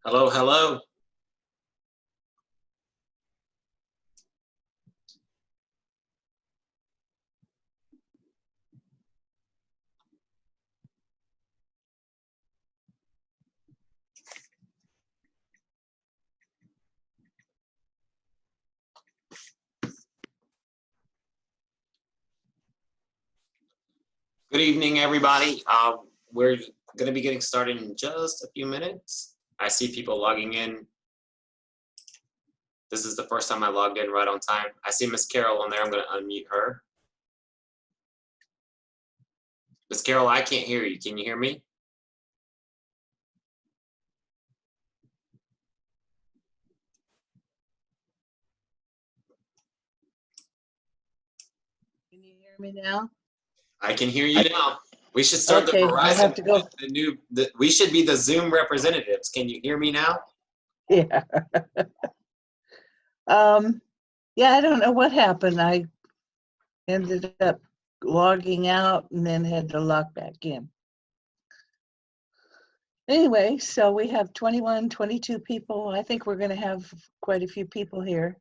Hello, hello. Good evening, everybody. We're going to be getting started in just a few minutes. I see people logging in. This is the first time I logged in right on time. I see Miss Carol on there. I'm going to unmute her. Miss Carol, I can't hear you. Can you hear me? Can you hear me now? I can hear you now. We should start Okay, the I Verizon. have to go. We should be the Zoom representatives. Can you hear me now? Yeah. Yeah, I don't know what happened. I ended up logging out and then had to log back in. Anyway, so we have 21, 22 people. I think we're going to have quite a few people here.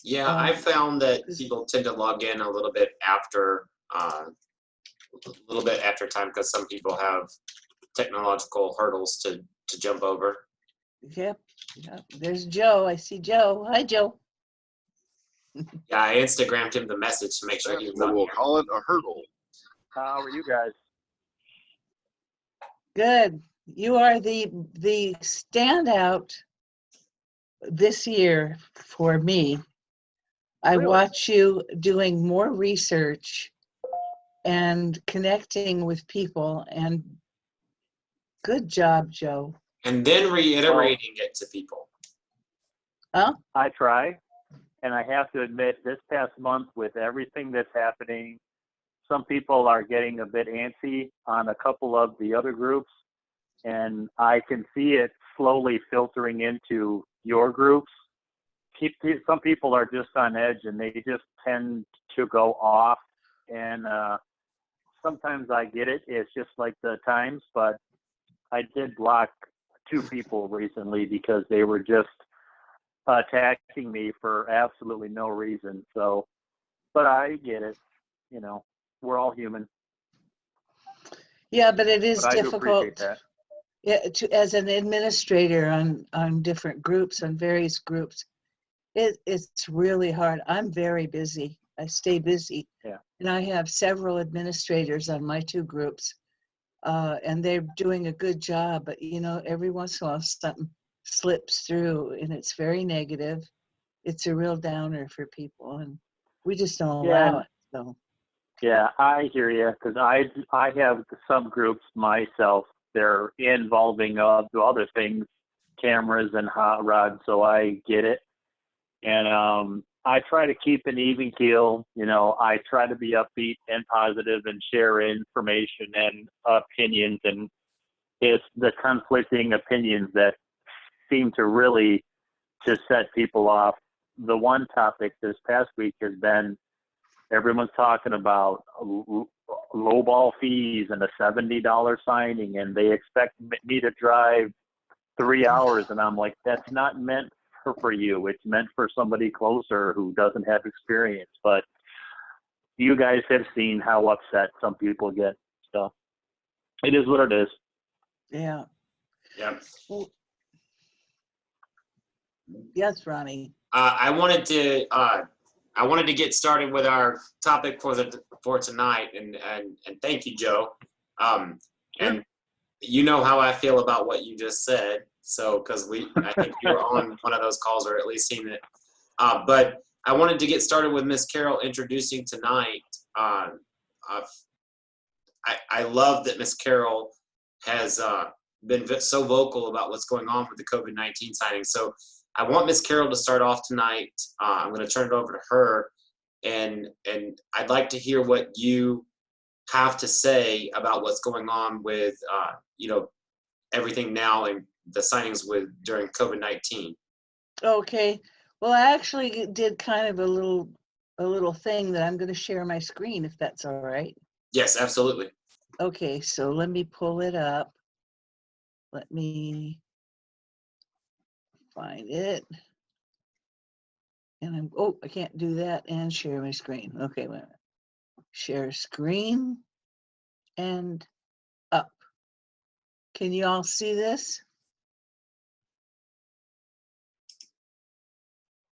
Yeah, I found that people tend to log in a little bit after time because some people have technological hurdles to jump over. Yep. There's Joe. I see Joe. Hi, Joe. Yeah, I Instagrammed him the message to make sure he was on We'll here. call it a hurdle. How are you guys? Good. You are the standout this year for me. I Really? watch you doing more research and connecting with people, and good job, Joe. And then reiterating it to people. Huh? I try, and I have to admit, this past month with everything that's happening, some people are getting a bit antsy on a couple of the other groups, and I can see it slowly filtering into your groups. Some people are just on edge, and they just tend to go off, and sometimes I get it. It's just like the times, but I did block 2 people recently because they were just attacking me for absolutely no reason. So, but I get it. You know, we're all human. Yeah, but it is But I do appreciate difficult. that. Yeah, as an administrator on different groups, on various groups, it's really hard. I'm very busy. I stay busy. Yeah. And I have several administrators on my 2 groups, and they're doing a good job. But, you know, every once in a while something slips through, and it's very negative. It's a real downer for people, and we just don't allow it. So. Yeah, I hear you, because I have some groups myself. They're involving other things, cameras and hot rods, so I get it. And I try to keep an even keel. You know, I try to be upbeat and positive and share information and opinions, and it's the conflicting opinions that seem to really just set people off. The one topic this past week has been everyone's talking about lowball fees and a $70 signing, and they expect me to drive 3 hours, and I'm like, that's not meant for you. It's meant for somebody closer who doesn't have experience. But you guys have seen how upset some people get. So it is what it is. Yeah. Yeah. Well, yes, Ronnie. I wanted to get started with our topic for tonight, and thank you, Joe. And you know how I feel about what you just said. So, because I think you were on one of those calls, or at least seen it. But I wanted to get started with Miss Carol introducing tonight. I love that Miss Carol has been so vocal about what's going on with the COVID-19 signing. So I want Miss Carol to start off tonight. I'm going to turn it over to her, and I'd like to hear what you have to say about what's going on with you know, everything now and the signings during COVID-19. Okay. Well, I actually did kind of a little thing that I'm going to share my screen, if that's all right. Yes, absolutely. Okay, so let me pull it up. Let me find it. And oh, I can't do that and share my screen. Okay, wait a minute. Share screen and up. Can you all see this?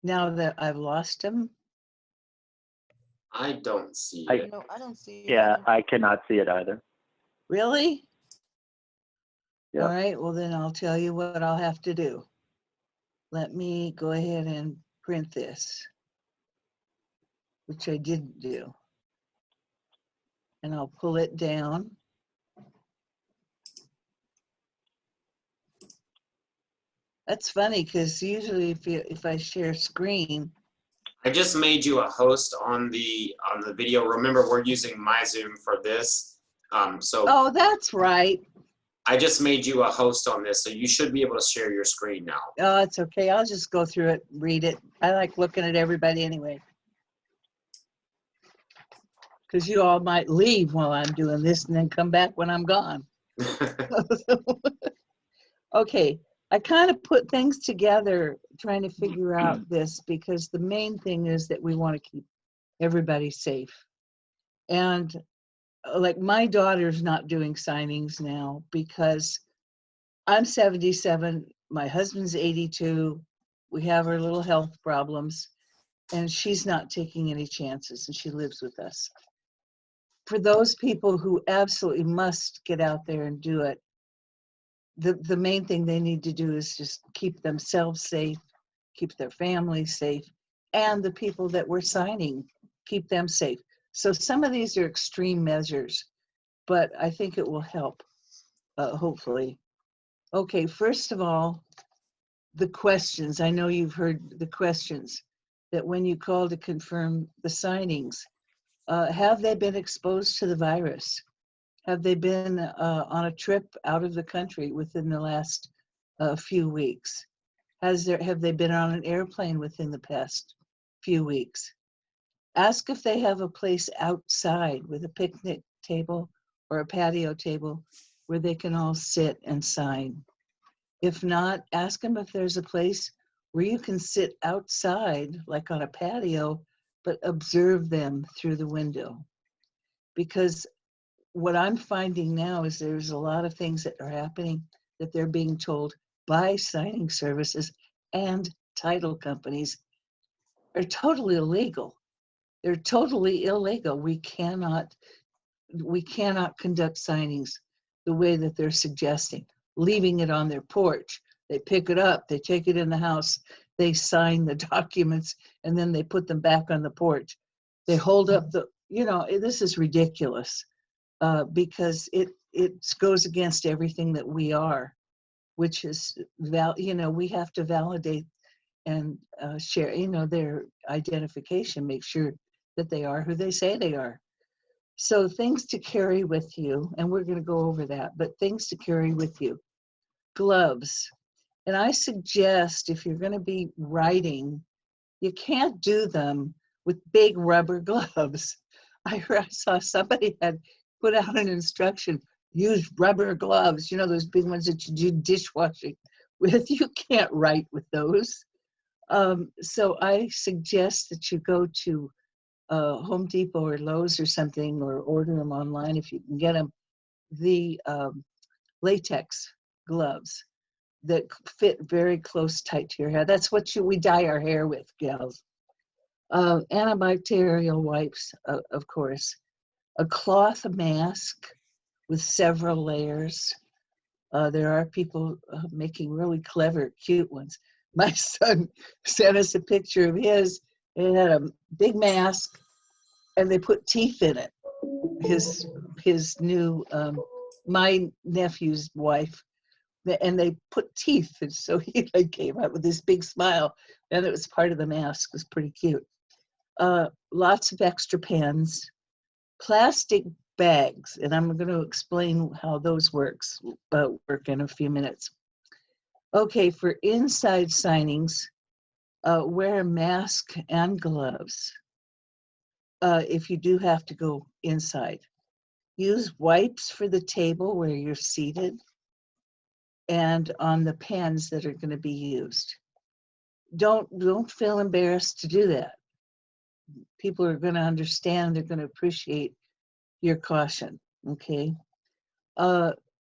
Now that I've lost him. I don't see I- it. No, I don't see it. Yeah, either. I cannot see it either. Really? Yep. All right, well then I'll tell you what I'll have to do. Let me go ahead and print this, which I didn't do. And I'll pull it down. That's funny because usually if I share screen, I just made you a host on the video. Remember, we're using my Zoom for this. So oh, that's right. I just made you a host on this, so you should be able to share your screen now. Oh, it's okay. I'll just go through it, read it. I like looking at everybody anyway. Because you all might leave while I'm doing this and then come back when I'm gone. Okay, I kind of put things together trying to figure out this because the main thing is that we want to keep everybody safe. And like my daughter's not doing signings now because I'm 77, my husband's 82, we have our little health problems, and she's not taking any chances, and she lives with us. For those people who absolutely must get out there and do it, the main thing they need to do is just keep themselves safe, keep their families safe, and the people that we're signing, keep them safe. So some of these are extreme measures, but I think it will help, hopefully. Okay, first of all, the questions. I know you've heard the questions that when you call to confirm the signings, have they been exposed to the virus? Have they been on a trip out of the country within the last few weeks? Have they been on an airplane within the past few weeks? Ask if they have a place outside with a picnic table or a patio table where they can all sit and sign. If not, ask them if there's a place where you can sit outside, like on a patio, but observe them through the window. Because what I'm finding now is there's a lot of things that are happening that they're being told by signing services and title companies are totally illegal. They're totally illegal. We cannot conduct signings the way that they're suggesting, leaving it on their porch. They pick it up, they take it in the house, they sign the documents, and then they put them back on the porch. They hold up the, this is ridiculous. Because it goes against everything that we are, which is, we have to validate and share, their identification, make sure that they are who they say they are. So things to carry with you, and we're going to go over that, but things to carry with you. Gloves. And I suggest if you're going to be writing, you can't do them with big rubber gloves. I saw somebody had put out an instruction, use rubber gloves, those big ones that you do dishwashing with. You can't write with those. So I suggest that you go to Home Depot or Lowe's or something, or order them online if you can get them, the latex gloves that fit very close, tight to your hair. That's what we dye our hair with, gals. Antibacterial wipes, of course. A cloth mask with several layers. There are people making really clever, cute ones. My son sent us a picture of his. It had a big mask, and they put teeth in it. His new, my nephew's wife, and they put teeth, and so he came out with this big smile, and it was part of the mask. It was pretty cute. Lots of extra pens. Plastic bags, and I'm going to explain how those work in a few minutes. Okay, for inside signings, wear a mask and gloves if you do have to go inside. Use wipes for the table where you're seated and on the pens that are going to be used. don't feel embarrassed to do that. People are going to understand. They're going to appreciate your caution. Okay.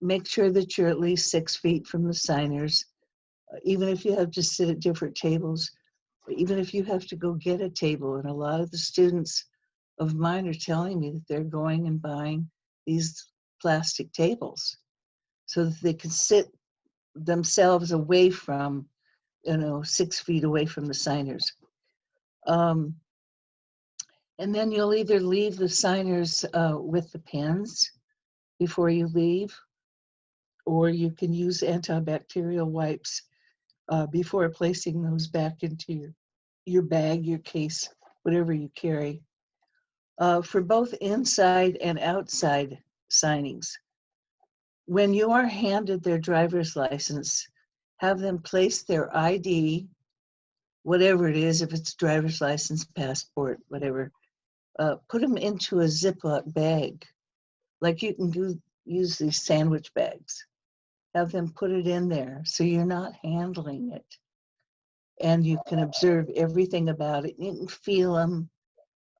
Make sure that you're at least 6 feet from the signers, even if you have to sit at different tables, even if you have to go get a table. And a lot of the students of mine are telling me that they're going and buying these plastic tables so that they can sit themselves away from, 6 feet away from the signers. And then you'll either leave the signers with the pens before you leave, or you can use antibacterial wipes before placing those back into your bag, your case, whatever you carry. For both inside and outside signings, when you are handed their driver's license, have them place their ID, whatever it is, if it's driver's license, passport, whatever, put them into a Ziploc bag, like you can use these sandwich bags. Have them put it in there so you're not handling it. And you can observe everything about it. You can feel them,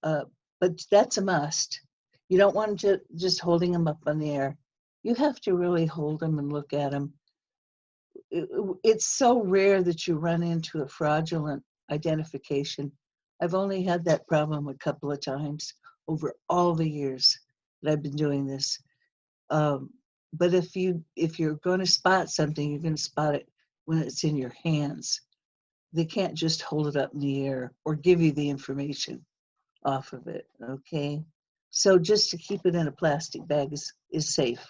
but that's a must. You don't want to just holding them up in the air. You have to really hold them and look at them. It's so rare that you run into a fraudulent identification. I've only had that problem a couple of times over all the years that I've been doing this. But if you're going to spot something, you're going to spot it when it's in your hands. They can't just hold it up in the air or give you the information off of it, okay? So just to keep it in a plastic bag is safe.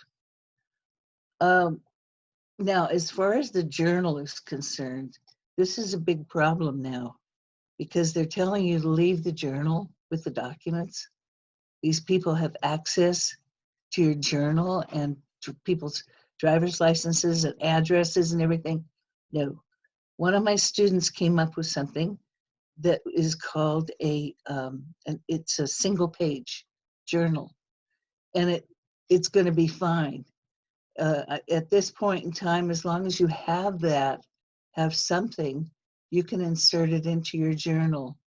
Now, as far as the journal is concerned, this is a big problem now because they're telling you to leave the journal with the documents. These people have access to your journal and to people's driver's licenses and addresses and everything. No. One of my students came up with something that is called it's a single page journal, and it's going to be fine. At this point in time, as long as you have something, you can insert it into your journal.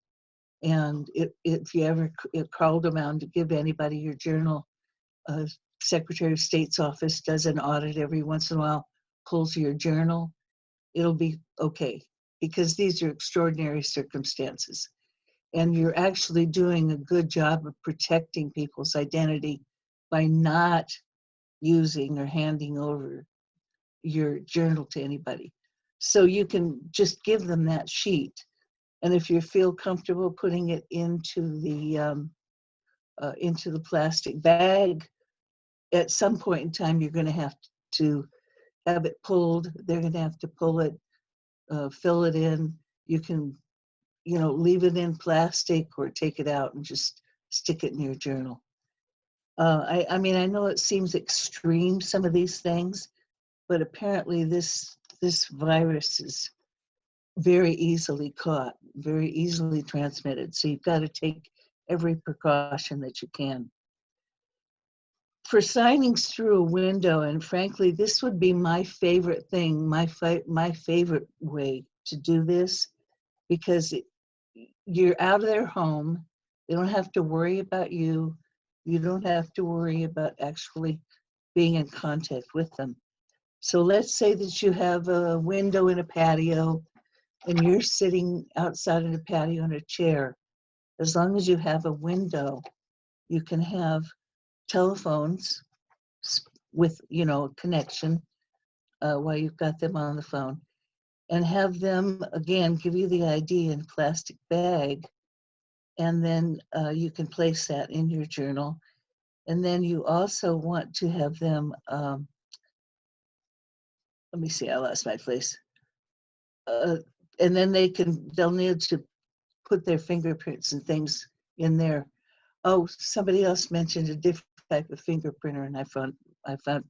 And if you ever called around to give anybody your journal, Secretary of State's office does an audit every once in a while, pulls your journal, it'll be okay, because these are extraordinary circumstances. And you're actually doing a good job of protecting people's identity by not using or handing over your journal to anybody. So you can just give them that sheet. And if you feel comfortable putting it into the plastic bag, at some point in time, you're going to have it pulled. They're going to have to pull it, fill it in. You can, leave it in plastic or take it out and just stick it in your journal. I mean, I know it seems extreme, some of these things, but apparently this virus is very easily caught, very easily transmitted. So you've got to take every precaution that you can. For signings through a window, and frankly, this would be my favorite thing, my favorite way to do this, because you're out of their home. They don't have to worry about you. You don't have to worry about actually being in contact with them. So let's say that you have a window in a patio and you're sitting outside in a patio in a chair. As long as you have a window, you can have telephones with, connection while you've got them on the phone, and have them, again, give you the ID in a plastic bag, and then you can place that in your journal. And then you also want to have them, let me see, I lost my place. And then they'll need to put their fingerprints and things in there. Oh, somebody else mentioned a different type of fingerprinter, and I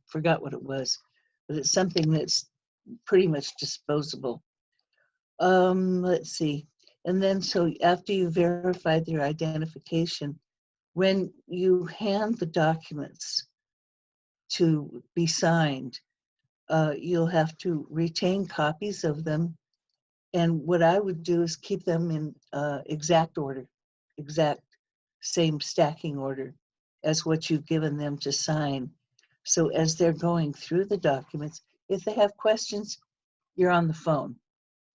forgot what it was, but it's something that's pretty much disposable. Let's see. And then, so after you verified their identification, when you hand the documents to be signed, you'll have to retain copies of them And what I would do is keep them in exact order, exact same stacking order as what you've given them to sign. So as they're going through the documents, if they have questions, you're on the phone.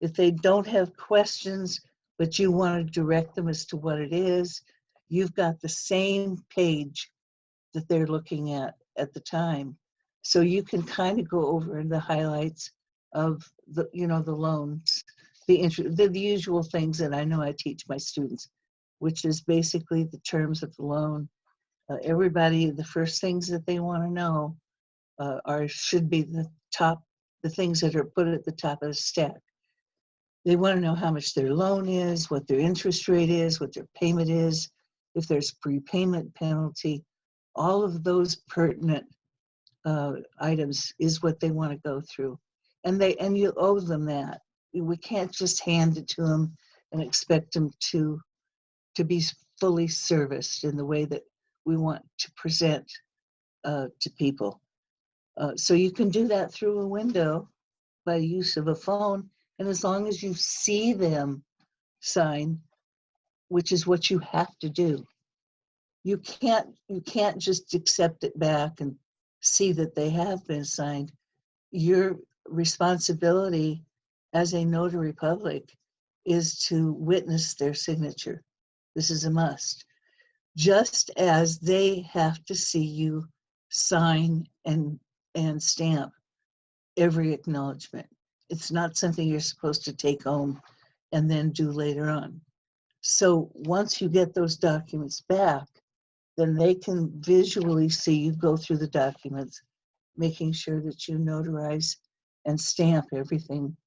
If they don't have questions, but you want to direct them as to what it is, you've got the same page that they're looking at the time. So you can kind of go over the highlights of the, you know, the loans, the usual things that I know I teach my students, which is basically the terms of the loan. Everybody, the first things that they want to know should be the things that are put at the top of the stack. They want to know how much their loan is, what their interest rate is, what their payment is, if there's prepayment penalty. All of those pertinent items is what they want to go through. And you owe them that. We can't just hand it to them and expect them to be fully serviced in the way that we want to present to people. So you can do that through a window by use of a phone. And as long as you see them sign, which is what you have to do, you can't just accept it back and see that they have been signed. Your responsibility as a notary public is to witness their signature. This is a must. Just as they have to see you sign and stamp every acknowledgement. It's not something you're supposed to take home and then do later on. So once you get those documents back, then they can visually see you go through the documents, making sure that you notarize and stamp everything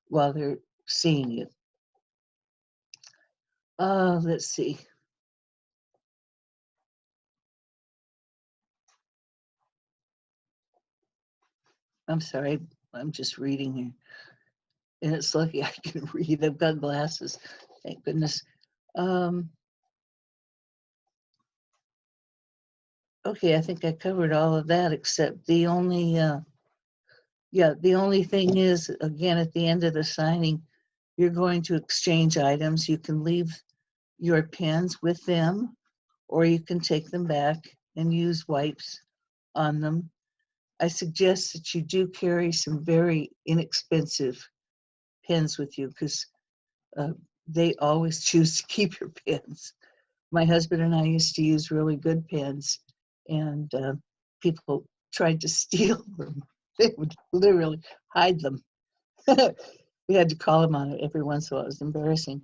while they're seeing you. Let's see. I'm sorry, I'm just reading here. And it's lucky I can read. I've got glasses, thank goodness. Okay, I think I covered all of that, except the only, the only thing is, again, at the end of the signing, you're going to exchange items. You can leave your pens with them, or you can take them back and use wipes on them. I suggest that you do carry some very inexpensive pens with you, because they always choose to keep your pens. My husband and I used to use really good pens, and people tried to steal them. They would literally hide them. We had to call them on it every once in a while. It was embarrassing.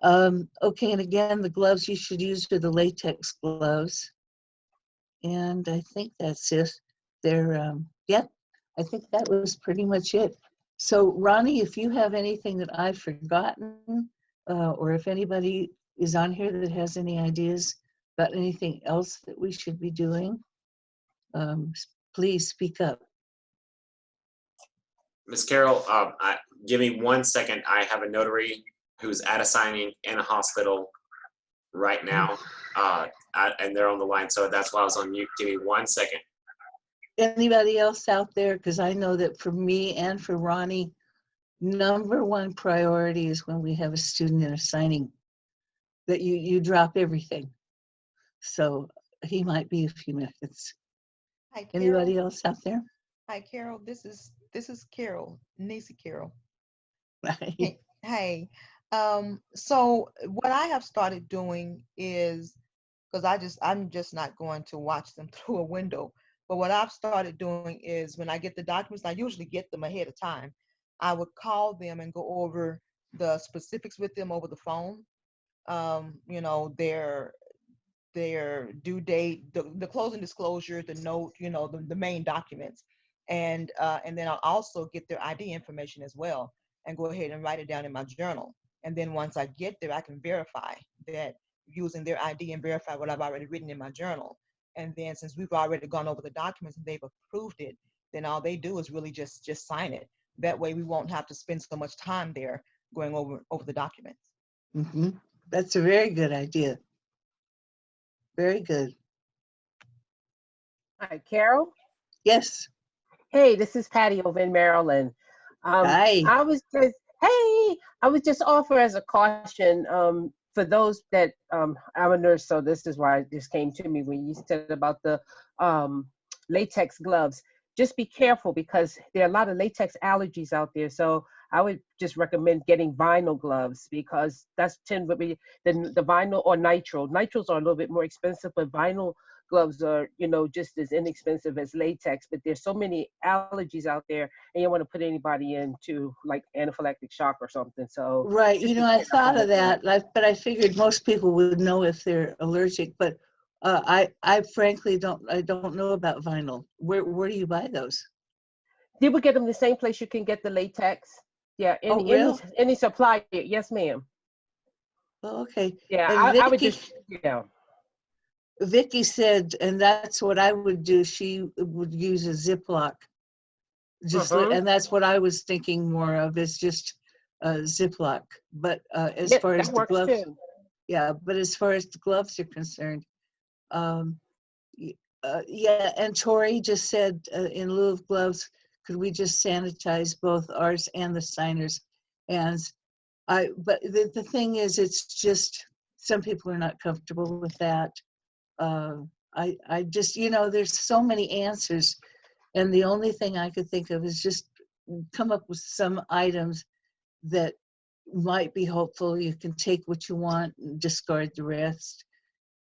Okay, and again, the gloves you should use are the latex gloves. And I think that's it. They're, I think that was pretty much it. So Ronnie, if you have anything that I've forgotten, or if anybody is on here that has any ideas about anything else that we should be doing, please speak up. Ms. Carol, give me 1 second. I have a notary who's at a signing in a hospital right now, and they're on the line, so that's why I was on mute. Give me 1 second. Anybody else out there? Because I know that for me and for Ronnie, #1 priority is when we have a student in a signing, that you drop everything. So he might be a few minutes. Hi, Carol. Anybody else out there? Hi, Carol. This is Carol, Nisi Carol. Right. Hey. So what I have started doing is, because I'm just not going to watch them through a window. But what I've started doing is, when I get the documents, I usually get them ahead of time. I would call them and go over the specifics with them over the phone. You know, their due date, the closing disclosure, the note, you know, the main documents. And then I'll also get their ID information as well, and go ahead and write it down in my journal. And then once I get there, I can verify that using their ID and verify what I've already written in my journal. And then since we've already gone over the documents and they've approved it, then all they do is really just sign it. That way we won't have to spend so much time there going over the documents. Mm-hmm. That's a very good idea. Very good. Hi, Carol. Yes. Hey, this is Patty over in Maryland. Hi. I was Hey, I would just offer as a caution for those that I'm a nurse, so this is why this came to me when you said about the latex gloves. Just be careful because there are a lot of latex allergies out there. So I would just recommend getting vinyl gloves because that's tend to be the vinyl or nitrile. Nitriles are a little bit more expensive, but vinyl gloves are, you know, just as inexpensive as latex. But there's so many allergies out there, and you don't want to put anybody into like anaphylactic shock or something. So Right. just You be know, I careful thought of with that, but I figured most people would know if they're allergic. But I frankly don't know about vinyl. Where do you buy those? You would get them the same place you can get the latex. Yeah, Oh, really? any supplier. Yes, ma'am. Oh, okay. Yeah, And I would just, yeah. Vicky said, and that's what I would do. She would use a Ziploc. And that's what I was thinking more of is just a Ziploc. But as Yeah, far as that the works gloves, too. yeah. But as far as the gloves are concerned, yeah. And Tori just said, in lieu of gloves, could we just sanitize both ours and the signers' hands? But the thing is, it's just some people are not comfortable with that. I just, you know, there's so many answers, and the only thing I could think of is just come up with some items that might be hopeful. You can take what you want and discard the rest.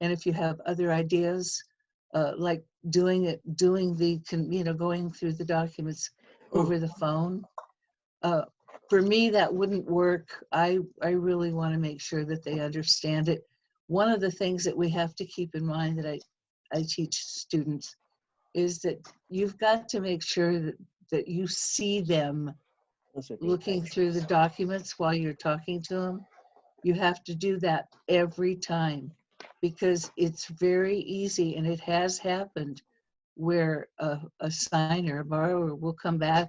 And if you have other ideas, like doing the, you know, going through the documents over the phone, for me, that wouldn't work. I really want to make sure that they understand it. One of the things that we have to keep in mind that I teach students is that you've got to make sure that you see them looking through the documents while you're talking to them. You have to do that every time because it's very easy, and it has happened where a signer, a borrower will come back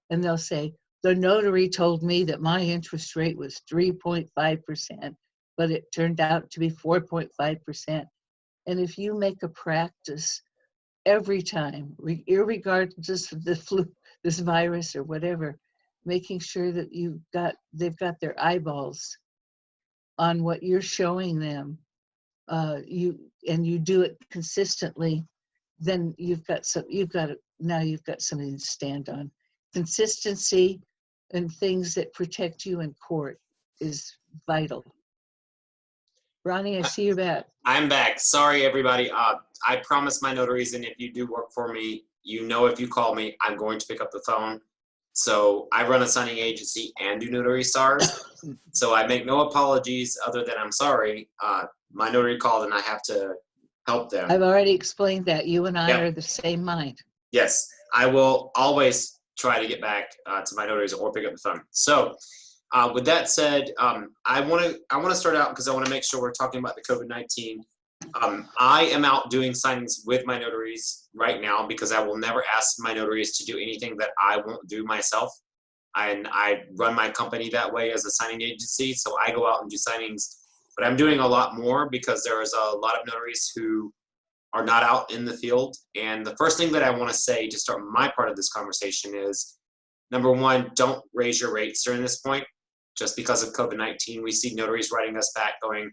and they'll say, the notary told me that my interest rate was 3.5%, but it turned out to be 4.5%. And if you make a practice every time, irregardless of the flu, this virus or whatever, making sure that they've got their eyeballs on what you're showing them, you do it consistently, then you've got something to stand on. Consistency and things that protect you in court is vital. Ronnie, I see you're back. I'm back. Sorry, everybody. I promise my notaries, and if you do work for me, you know if you call me, I'm going to pick up the phone. So I run a signing agency and do Notary Stars. So I make no apologies other than I'm sorry. My notary called and I have to help them. I've already explained that. You and I are the same mind. Yes, I will always try to get back to my notaries or pick up the phone. So with that said, I want to start out because I want to make sure we're talking about the COVID-19. I am out doing signings with my notaries right now because I will never ask my notaries to do anything that I won't do myself. And I run my company that way as a signing agency, so I go out and do signings. But I'm doing a lot more because there is a lot of notaries who are not out in the field. And the first thing that I want to say to start my part of this conversation is, number one, don't raise your rates during this point. Just because of COVID-19, we see notaries writing us back going,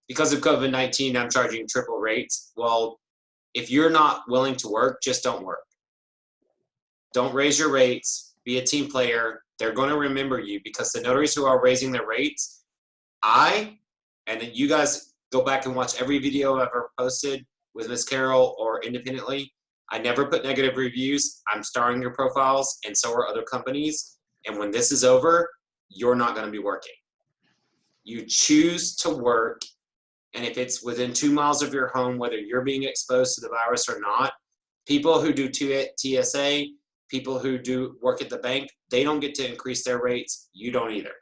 because of COVID-19, I'm charging triple rates. Well, if you're not willing to work, just don't work. Don't raise your rates. Be a team player. They're going to remember you because the notaries who are raising their rates, and then you guys go back and watch every video I've ever posted with Ms. Carol or independently. I never put negative reviews. I'm starring your profiles, and so are other companies. And when this is over, you're not going to be working. You choose to work, and if it's within 2 miles of your home, whether you're being exposed to the virus or not, people who do TSA, people who do work at the bank, they don't get to increase their rates. You don't either.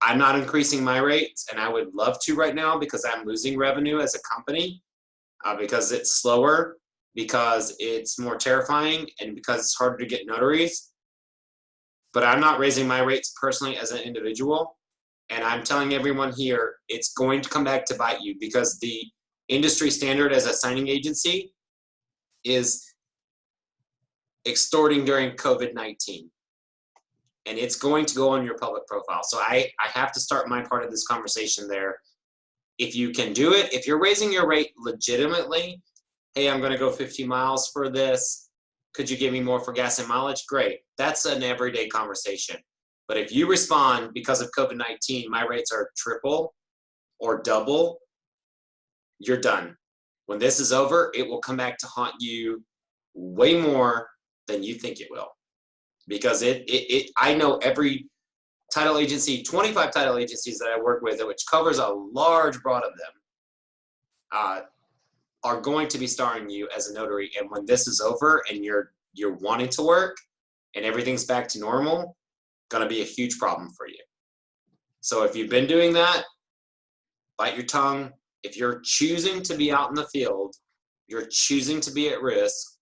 I'm not increasing my rates, and I would love to right now because I'm losing revenue as a company because it's slower, because it's more terrifying, and because it's harder to get notaries. But I'm not raising my rates personally as an individual. And I'm telling everyone here, it's going to come back to bite you because the industry standard as a signing agency is extorting during COVID-19. and it's going to go on your public profile. So I have to start my part of this conversation there. If you can do it, if you're raising your rate legitimately, hey, I'm going to go 50 miles for this. Could you give me more for gas and mileage? Great. That's an everyday conversation. But if you respond because of COVID-19, my rates are triple or double, you're done. When this is over, it will come back to haunt you way more than you think it will. Because I know every title agency, 25 title agencies that I work with, which covers a large broad of them, are going to be starring you as a notary. And when this is over and you're wanting to work and everything's back to normal, gonna be a huge problem for you. So if you've been doing that, bite your tongue. If you're choosing to be out in the field, you're choosing to be at risk,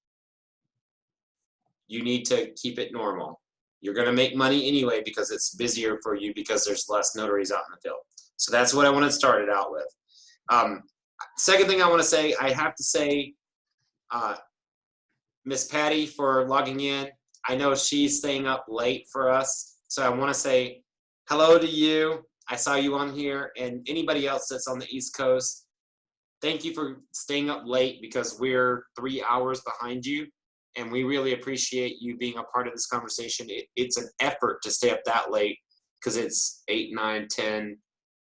you need to keep it normal. You're gonna make money anyway because it's busier for you because there's less notaries out in the field. So that's what I want to start it out with. Second thing I want to say, I have to say, Miss Patty for logging in. I know she's staying up late for us, so I want to say hello to you. I saw you on here, and anybody else that's on the East Coast, thank you for staying up late because we're 3 hours behind you, and we really appreciate you being a part of this conversation. It's an effort to stay up that late because it's 8, 9, 10,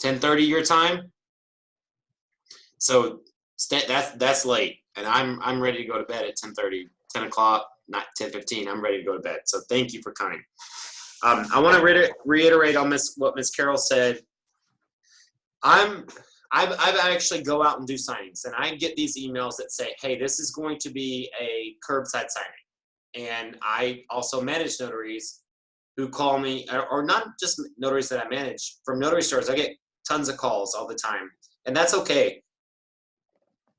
10:30 your time. So that's late, and I'm ready to go to bed at 10:30, 10 o'clock, not 10:15. I'm ready to go to bed. So thank you for coming. I want to reiterate on what Miss Carol said. I've actually go out and do signings, and I get these emails that say, hey, this is going to be a curbside signing. And I also manage notaries who call me, or not just notaries that I manage, from Notary Stars. I get tons of calls all the time, and that's okay.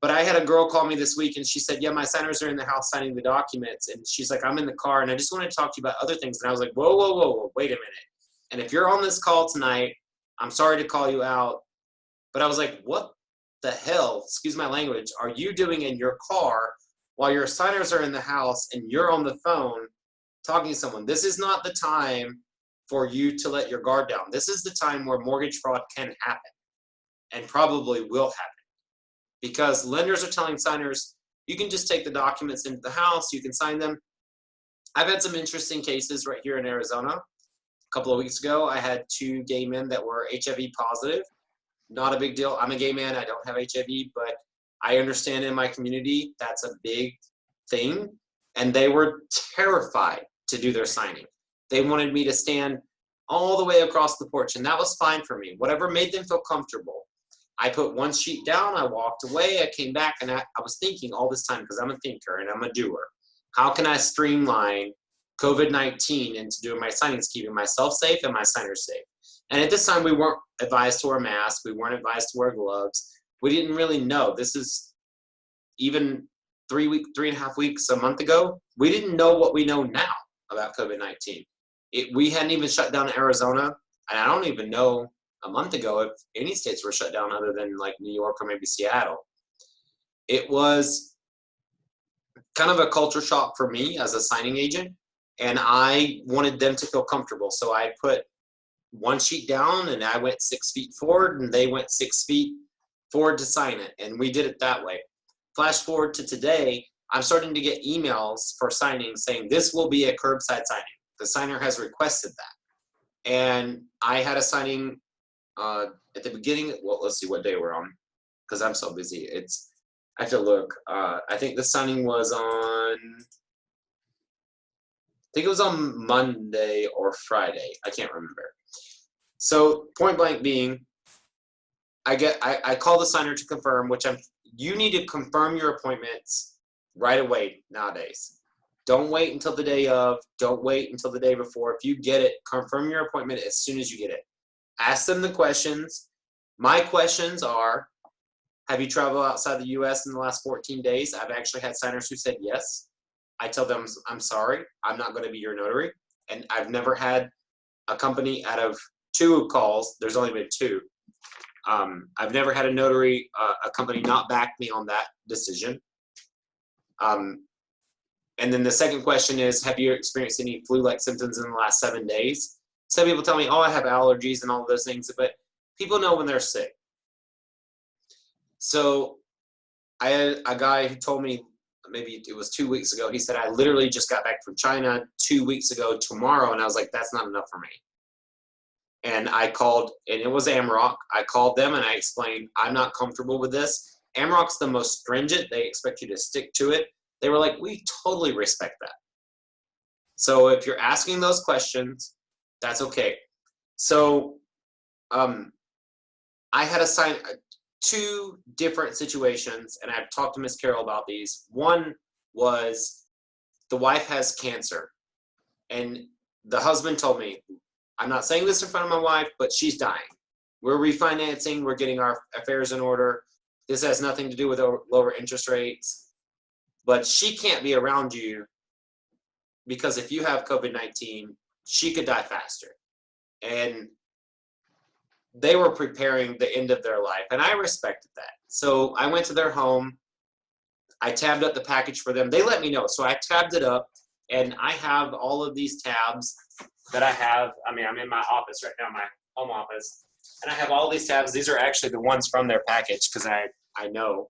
But I had a girl call me this week, and she said, yeah, my signers are in the house signing the documents. And she's like, I'm in the car, and I just want to talk to you about other things. And I was like, whoa, whoa, whoa, whoa, wait a minute. And if you're on this call tonight, I'm sorry to call you out. But I was like, what the hell, excuse my language, are you doing in your car while your signers are in the house and you're on the phone talking to someone? This is not the time for you to let your guard down. This is the time where mortgage fraud can happen and probably will happen. Because lenders are telling signers, you can just take the documents into the house, you can sign them. I've had some interesting cases right here in Arizona. A couple of weeks ago, I had 2 gay men that were HIV positive. Not a big deal. I'm a gay man, I don't have HIV, but I understand in my community that's a big thing. And they were terrified to do their signing. They wanted me to stand all the way across the porch, and that was fine for me. Whatever made them feel comfortable. I put one sheet down, I walked away, I came back, and I was thinking all this time, because I'm a thinker and I'm a doer, how can I streamline COVID-19 into doing my signings, keeping myself safe and my signers safe? And at this time, we weren't advised to wear masks, we weren't advised to wear gloves. We didn't really know. This is even 3.5 weeks, a month ago, we didn't know what we know now about COVID-19. We hadn't even shut down Arizona, and I don't even know a month ago if any states were shut down other than like New York or maybe Seattle. It was kind of a culture shock for me as a signing agent, and I wanted them to feel comfortable. So I put one sheet down and I went 6 feet forward and they went 6 feet forward to sign it, and we did it that way. Flash forward to today, I'm starting to get emails for signings saying this will be a curbside signing. The signer has requested that. And I had a signing at the beginning, well, let's see what day we're on, because I'm so busy. I have to look. I think the signing was on, I think it was on Monday or Friday. I can't remember. So point blank being, I call the signer to confirm, which you need to confirm your appointments right away nowadays. Don't wait until the day of, don't wait until the day before. If you get it, confirm your appointment as soon as you get it. Ask them the questions. My questions are, have you traveled outside the US in the last 14 days? I've actually had signers who said yes. I tell them, I'm sorry, I'm not going to be your notary. And I've never had a company out of 2 calls, there's only been 2. I've never had a notary, a company not back me on that decision. And then the second question is, have you experienced any flu-like symptoms in the last 7 days? Some people tell me, oh, I have allergies and all of those things, but people know when they're sick. So I had a guy who told me, maybe it was 2 weeks ago, he said, I literally just got back from China 2 weeks ago tomorrow. And I was like, that's not enough for me. And I called, and it was Amrock. I called them and I explained, I'm not comfortable with this. Amrock's the most stringent. They expect you to stick to it. They were like, we totally respect that. So if you're asking those questions, that's okay. So I had assigned 2 different situations, and I've talked to Miss Carol about these. One was the wife has cancer, and the husband told me, I'm not saying this in front of my wife, but she's dying. We're refinancing. We're getting our affairs in order. This has nothing to do with lower interest rates. But she can't be around you because if you have COVID-19, she could die faster. And they were preparing the end of their life, and I respected that. So I went to their home. I tabbed up the package for them. They let me know. So I tabbed it up, and I have all of these tabs that I have. I mean, I'm in my office right now, my home office, and I have all these tabs. These are actually the ones from their package because I know.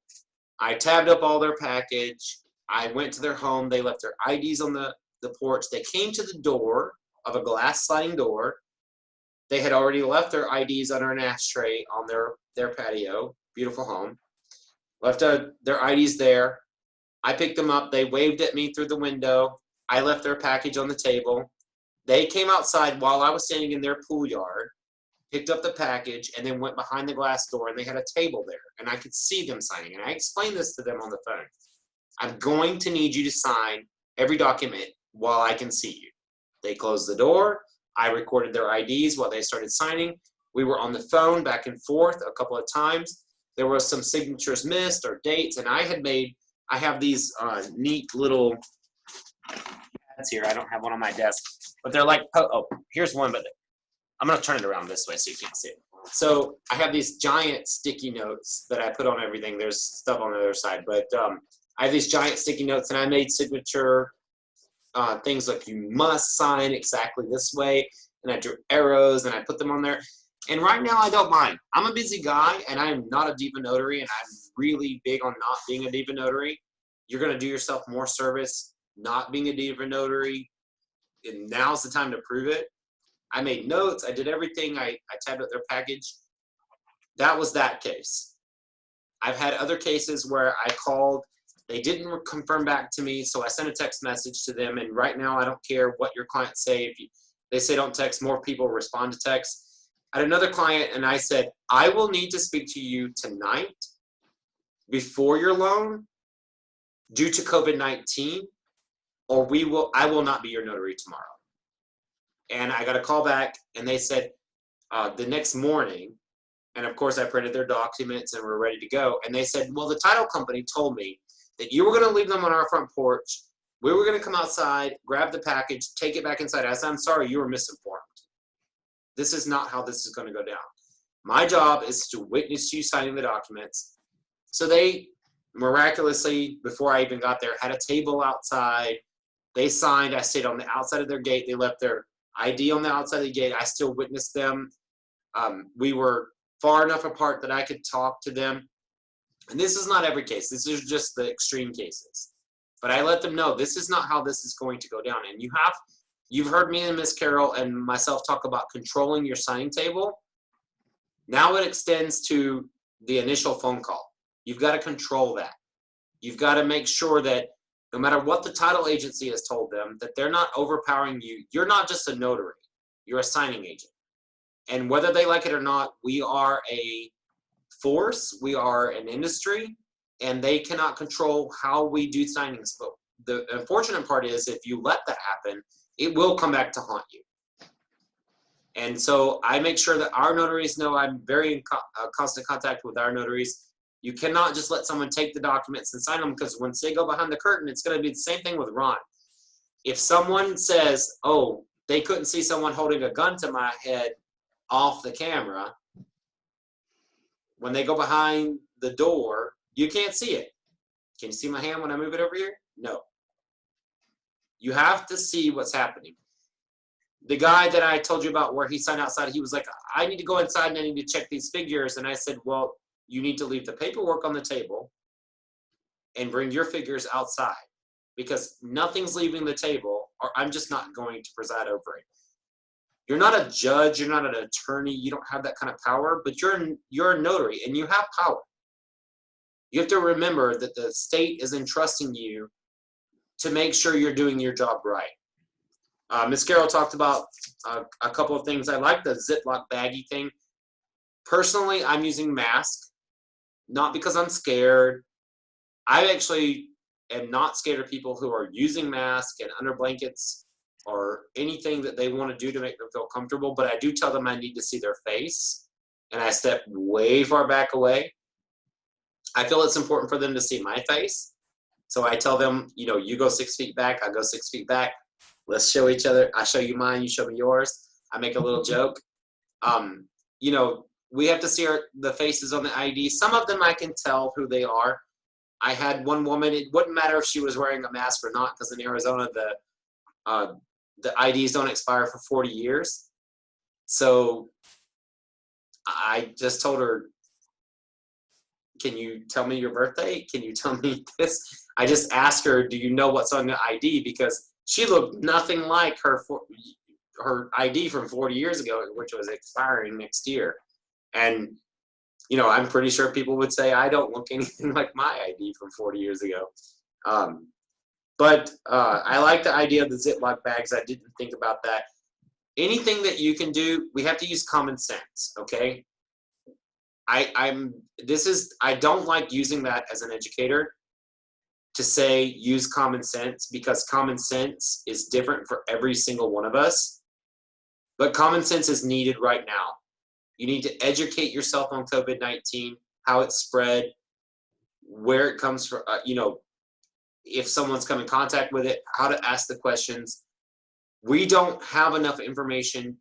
I tabbed up all their package. I went to their home. They left their IDs on the porch. They came to the door of a glass sliding door. They had already left their IDs under an ashtray on their patio. Beautiful home. Left their IDs there. I picked them up. They waved at me through the window. I left their package on the table. They came outside while I was standing in their pool yard, picked up the package, and then went behind the glass door, and they had a table there, and I could see them signing. And I explained this to them on the phone. I'm going to need you to sign every document while I can see you. They closed the door. I recorded their IDs while they started signing. We were on the phone back and forth a couple of times. There was some signatures missed or dates, and I have these neat little pads here. I don't have one on my desk, but they're like, oh, here's one, but I'm going to turn it around this way so you can't see it. So I have these giant sticky notes that I put on everything. There's stuff on the other side, but I have these giant sticky notes, and I made signature things like you must sign exactly this way, and I drew arrows and I put them on there. And right now I don't mind. I'm a busy guy, and I am not a diva notary, and I'm really big on not being a diva notary. You're going to do yourself more service not being a diva notary, and now's the time to prove it. I made notes. I did everything. I tabbed up their package. That was that case. I've had other cases where I called. They didn't confirm back to me, so I sent a text message to them, and right now I don't care what your clients say. If they say don't text, more people respond to text. I had another client, and I said, I will need to speak to you tonight before your loan due to COVID-19, or I will not be your notary tomorrow. And I got a call back, and they said the next morning, and of course I printed their documents and we're ready to go, and they said, well, the title company told me that you were going to leave them on our front porch. We were going to come outside, grab the package, take it back inside. I said, I'm sorry, you were misinformed. This is not how this is going to go down. My job is to witness you signing the documents. So they miraculously, before I even got there, had a table outside. They signed. I stayed on the outside of their gate. They left their ID on the outside of the gate. I still witnessed them. We were far enough apart that I could talk to them. And this is not every case. This is just the extreme cases. But I let them know this is not how this is going to go down. And you've heard me and Miss Carol and myself talk about controlling your signing table. Now it extends to the initial phone call. You've got to control that. You've got to make sure that no matter what the title agency has told them, that they're not overpowering you. You're not just a notary. You're a signing agent. And whether they like it or not, we are a force, we are an industry, and they cannot control how we do signings. But the unfortunate part is if you let that happen, it will come back to haunt you. And so I make sure that our notaries know. I'm very in constant contact with our notaries. You cannot just let someone take the documents and sign them, because once they go behind the curtain, it's going to be the same thing with Ron. If someone says, oh, they couldn't see someone holding a gun to my head off the camera, when they go behind the door, you can't see it. Can you see my hand when I move it over here? No. You have to see what's happening. The guy that I told you about where he signed outside, he was like, I need to go inside and I need to check these figures. And I said, well, you need to leave the paperwork on the table and bring your figures outside, because nothing's leaving the table, or I'm just not going to preside over it. You're not a judge, you're not an attorney, you don't have that kind of power, but you're a notary and you have power. You have to remember that the state is entrusting you to make sure you're doing your job right. Ms. Carroll talked about a couple of things. I like the Ziploc baggie thing. Personally, I'm using mask, not because I'm scared. I actually am not scared of people who are using masks and under blankets or anything that they want to do to make them feel comfortable, but I do tell them I need to see their face, and I step way far back away. I feel it's important for them to see my face, so I tell them, you know, you go 6 feet back, I go 6 feet back. Let's show each other. I show you mine, you show me yours. I make a little joke. You know, we have to see the faces on the ID. Some of them I can tell who they are. I had one woman, it wouldn't matter if she was wearing a mask or not, because in Arizona, the IDs don't expire for 40 years. So I just told her, can you tell me your birthday? Can you tell me this? I just asked her, do you know what's on the ID? Because she looked nothing like her ID from 40 years ago, which was expiring next year. And, you know, I'm pretty sure people would say I don't look anything like my ID from 40 years ago. But I like the idea of the Ziploc bags. I didn't think about that. Anything that you can do, we have to use common sense, okay? I don't like using that as an educator to say use common sense, because common sense is different for every single one of us. But common sense is needed right now. You need to educate yourself on COVID-19, how it's spread, where it comes from, you know, if someone's come in contact with it, how to ask the questions. We don't have enough information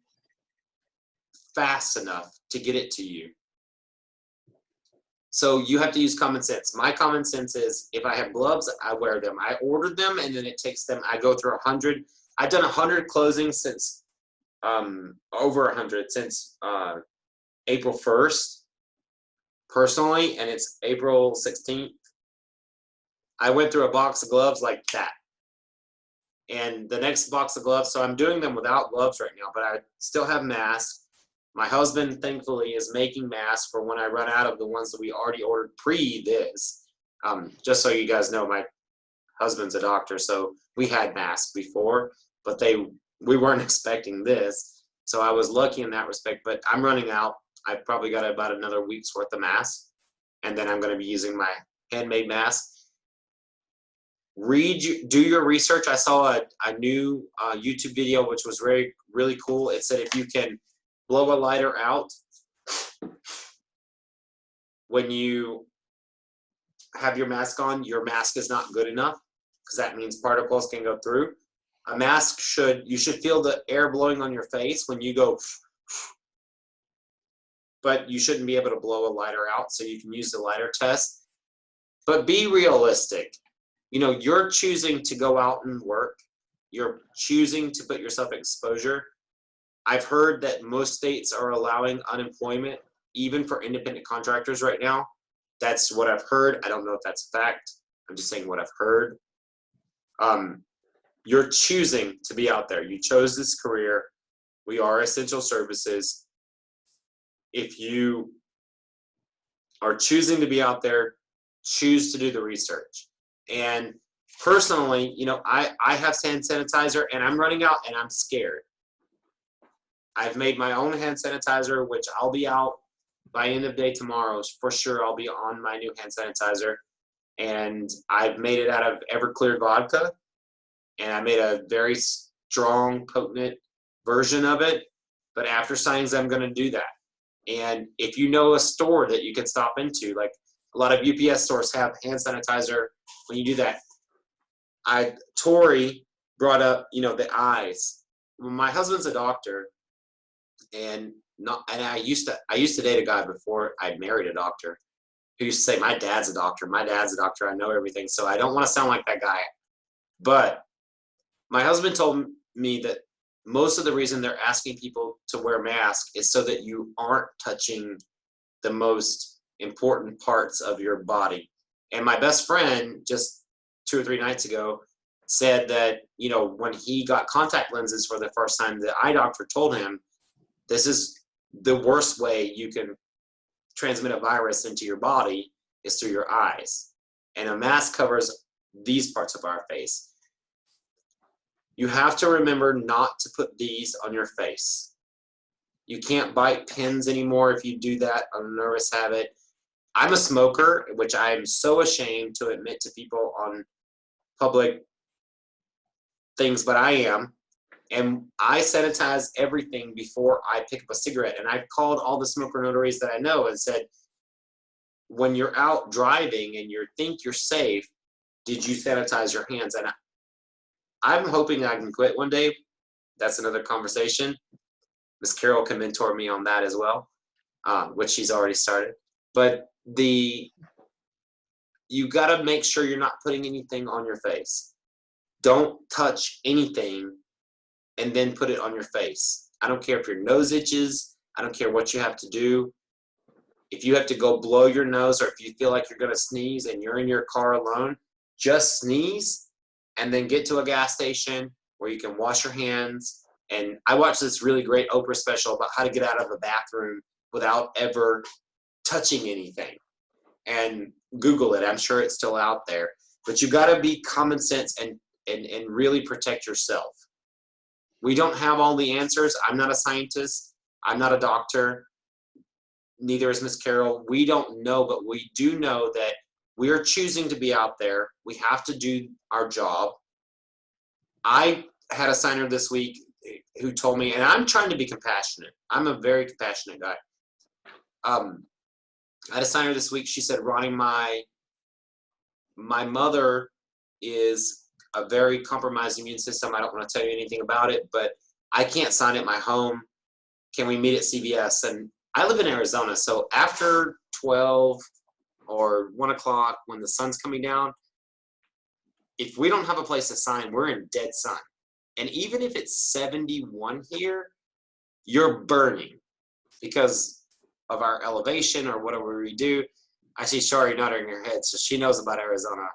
fast enough to get it to you. So you have to use common sense. My common sense is, if I have gloves, I wear them. I ordered them, and then it takes them, I go through 100. I've done 100 closings since, over 100 since April 1st, personally, and it's April 16th. I went through a box of gloves like that. And the next box of gloves, so I'm doing them without gloves right now, but I still have masks. My husband, thankfully, is making masks for when I run out of the ones that we already ordered pre this. Just so you guys know, my husband's a doctor, so we had masks before, but we weren't expecting this. So I was lucky in that respect, but I'm running out. I've probably got about another week's worth of masks, and then I'm going to be using my handmade mask. Do your research. I saw a new YouTube video, which was really cool. It said if you can blow a lighter out when you have your mask on, your mask is not good enough, because that means particles can go through. A mask you should feel the air blowing on your face when you go, but you shouldn't be able to blow a lighter out, so you can use the lighter test. But be realistic. You know, you're choosing to go out and work. You're choosing to put yourself in exposure. I've heard that most states are allowing unemployment even for independent contractors right now. That's what I've heard. I don't know if that's a fact. I'm just saying what I've heard. You're choosing to be out there. You chose this career. We are essential services. If you are choosing to be out there, choose to do the research. And personally, you know, I have hand sanitizer, and I'm running out, and I'm scared. I've made my own hand sanitizer, which I'll be out by end of day tomorrow. For sure, I'll be on my new hand sanitizer. And I've made it out of Everclear vodka. And I made a very strong, potent version of it. But after signings, I'm going to do that. And if you know a store that you can stop into, like a lot of UPS stores have hand sanitizer, when you do that. Tori brought up, you know, the eyes. My husband's a doctor. And I used to date a guy before I married a doctor who used to say, my dad's a doctor, I know everything. So I don't want to sound like that guy. But my husband told me that most of the reason they're asking people to wear masks is so that you aren't touching the most important parts of your body. And my best friend just 2 or 3 nights ago said that, you know, when he got contact lenses for the first time, the eye doctor told him this is the worst way you can transmit a virus into your body is through your eyes. And a mask covers these parts of our face. You have to remember not to put these on your face. You can't bite pins anymore if you do that on a nervous habit. I'm a smoker, which I'm so ashamed to admit to people on public things, but I am. And I sanitize everything before I pick up a cigarette. And I've called all the smoker notaries that I know and said, when you're out driving and you think you're safe, did you sanitize your hands? And I'm hoping I can quit one day. That's another conversation. Miss Carol can mentor me on that as well, which she's already started. But you got to make sure you're not putting anything on your face. Don't touch anything and then put it on your face. I don't care if your nose itches. I don't care what you have to do. If you have to go blow your nose, or if you feel like you're going to sneeze and you're in your car alone, just sneeze and then get to a gas station where you can wash your hands. And I watched this really great Oprah special about how to get out of a bathroom without ever touching anything. And Google it. I'm sure it's still out there. But you got to be common sense and really protect yourself. We don't have all the answers. I'm not a scientist. I'm not a doctor. Neither is Miss Carol. We don't know, but we do know that we are choosing to be out there. We have to do our job. I had a signer this week who told me, and I'm trying to be compassionate. I'm a very compassionate guy. I had a signer this week. She said, Ronnie, my mother is a very compromised immune system. I don't want to tell you anything about it, but I can't sign at my home. Can we meet at CVS? And I live in Arizona, so after 12 or 1 o'clock when the sun's coming down, if we don't have a place to sign, we're in dead sun. And even if it's 71 here, you're burning because of our elevation or whatever we do. I see Shari nodding her head, so she knows about Arizona.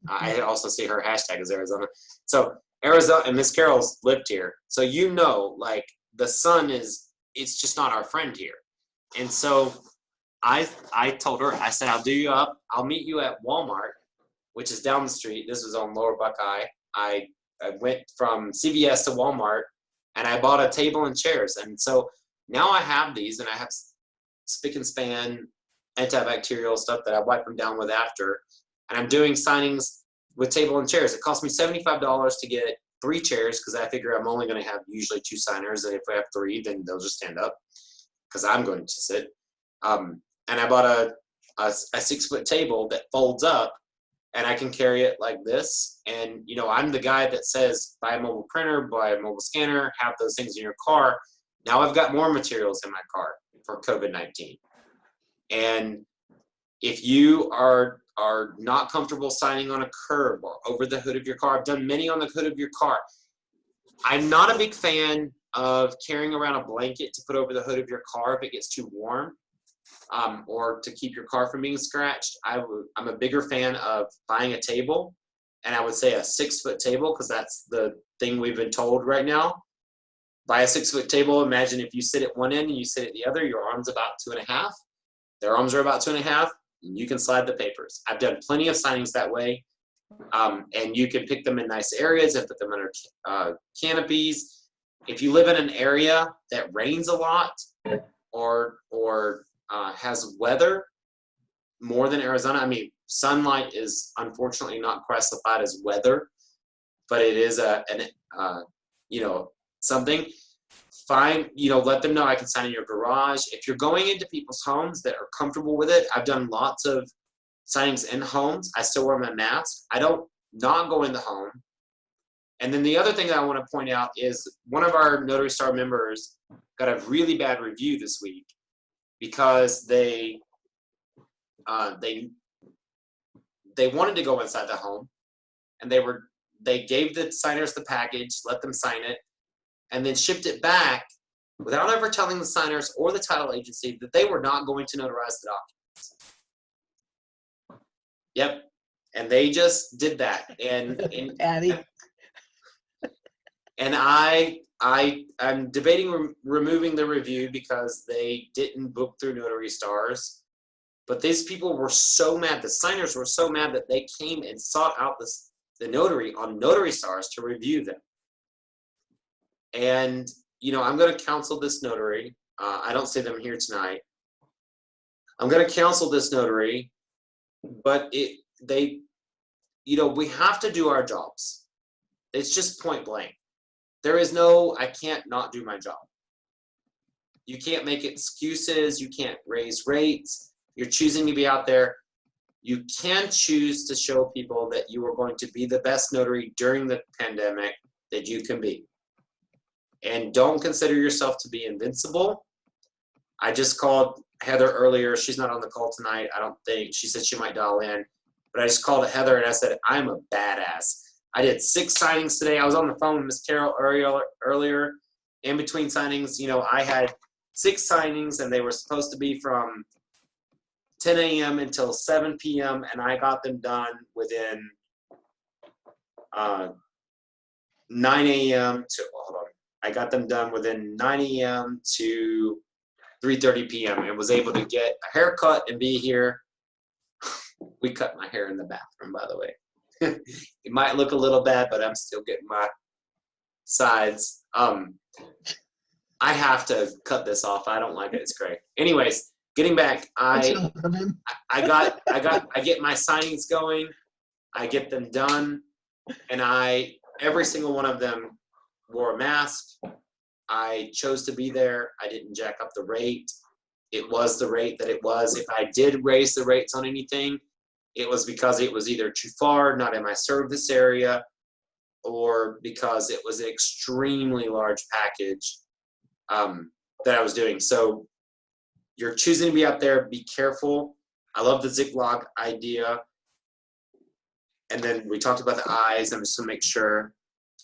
I also see her hashtag is Arizona. So Arizona, and Miss Carol's lived here. So you know, like, the sun it's just not our friend here. And so I told her, I said, I'll do you up. I'll meet you at Walmart, which is down the street. This was on Lower Buckeye. I went from CVS to Walmart, and I bought a table and chairs. And so now I have these, and I have spick and span antibacterial stuff that I wipe them down with after. And I'm doing signings with table and chairs. It cost me $75 to get 3 chairs because I figure I'm only going to have usually 2 signers. And if I have 3, then they'll just stand up because I'm going to sit. And I bought a 6-foot table that folds up, and I can carry it like this. And, you know, I'm the guy that says, buy a mobile printer, buy a mobile scanner, have those things in your car. Now I've got more materials in my car for COVID-19. And if you are not comfortable signing on a curb or over the hood of your car, I've done many on the hood of your car. I'm not a big fan of carrying around a blanket to put over the hood of your car if it gets too warm, or to keep your car from being scratched. I'm a bigger fan of buying a table, and I would say a 6-foot table because that's the thing we've been told right now. Buy a 6-foot table. Imagine if you sit at one end and you sit at the other, your arm's about 2.5. Their arms are about 2.5. And you can slide the papers. I've done plenty of signings that way. And you can pick them in nice areas and put them under canopies. If you live in an area that rains a lot or has weather more than Arizona, I mean, sunlight is unfortunately not classified as weather, but it is something. Fine, let them know I can sign in your garage. If you're going into people's homes that are comfortable with it, I've done lots of signings in homes. I still wear my mask. I don't not go in the home. And then the other thing that I want to point out is one of our Notary Star members got a really bad review this week because they wanted to go inside the home, and they were they gave the signers the package, let them sign it, and then shipped it back without ever telling the signers or the title agency that they were not going to notarize the documents. Yep, and they just did that, and Patty. and I'm debating removing the review because they didn't book through Notary Stars. But these people were so mad, the signers were so mad that they came and sought out the notary on Notary Stars to review them. And, you know, I'm going to counsel this notary. I don't see them here tonight. I'm going to counsel this notary, but you know, we have to do our jobs. It's just point blank. There is no, I can't not do my job. You can't make excuses. You can't raise rates. You're choosing to be out there. You can choose to show people that you are going to be the best notary during the pandemic that you can be. And don't consider yourself to be invincible. I just called Heather earlier. She's not on the call tonight, I don't think. She said she might dial in. But I just called Heather and I said, I'm a badass. I did 6 signings today. I was on the phone with Miss Carol earlier. In between signings, you know, I had 6 signings and they were supposed to be from 10 a.m. until 7 p.m. and I got them done within 9 a.m. to, hold on. I got them done within 9 a.m. to 3:30 p.m. and was able to get a haircut and be here. We cut my hair in the bathroom, by the way. It might look a little bad, but I'm still getting my sides. I have to cut this off. I don't like it. It's great. Anyways, getting back, I get my signings going. I get them done, and every single one of them wore a mask. I chose to be there. I didn't jack up the rate. It was the rate that it was. If I did raise the rates on anything, it was because it was either too far, not in my service area, or because it was an extremely large package that I was doing. So you're choosing to be out there. Be careful. I love the Ziploc idea. And then we talked about the eyes. I'm just going to make sure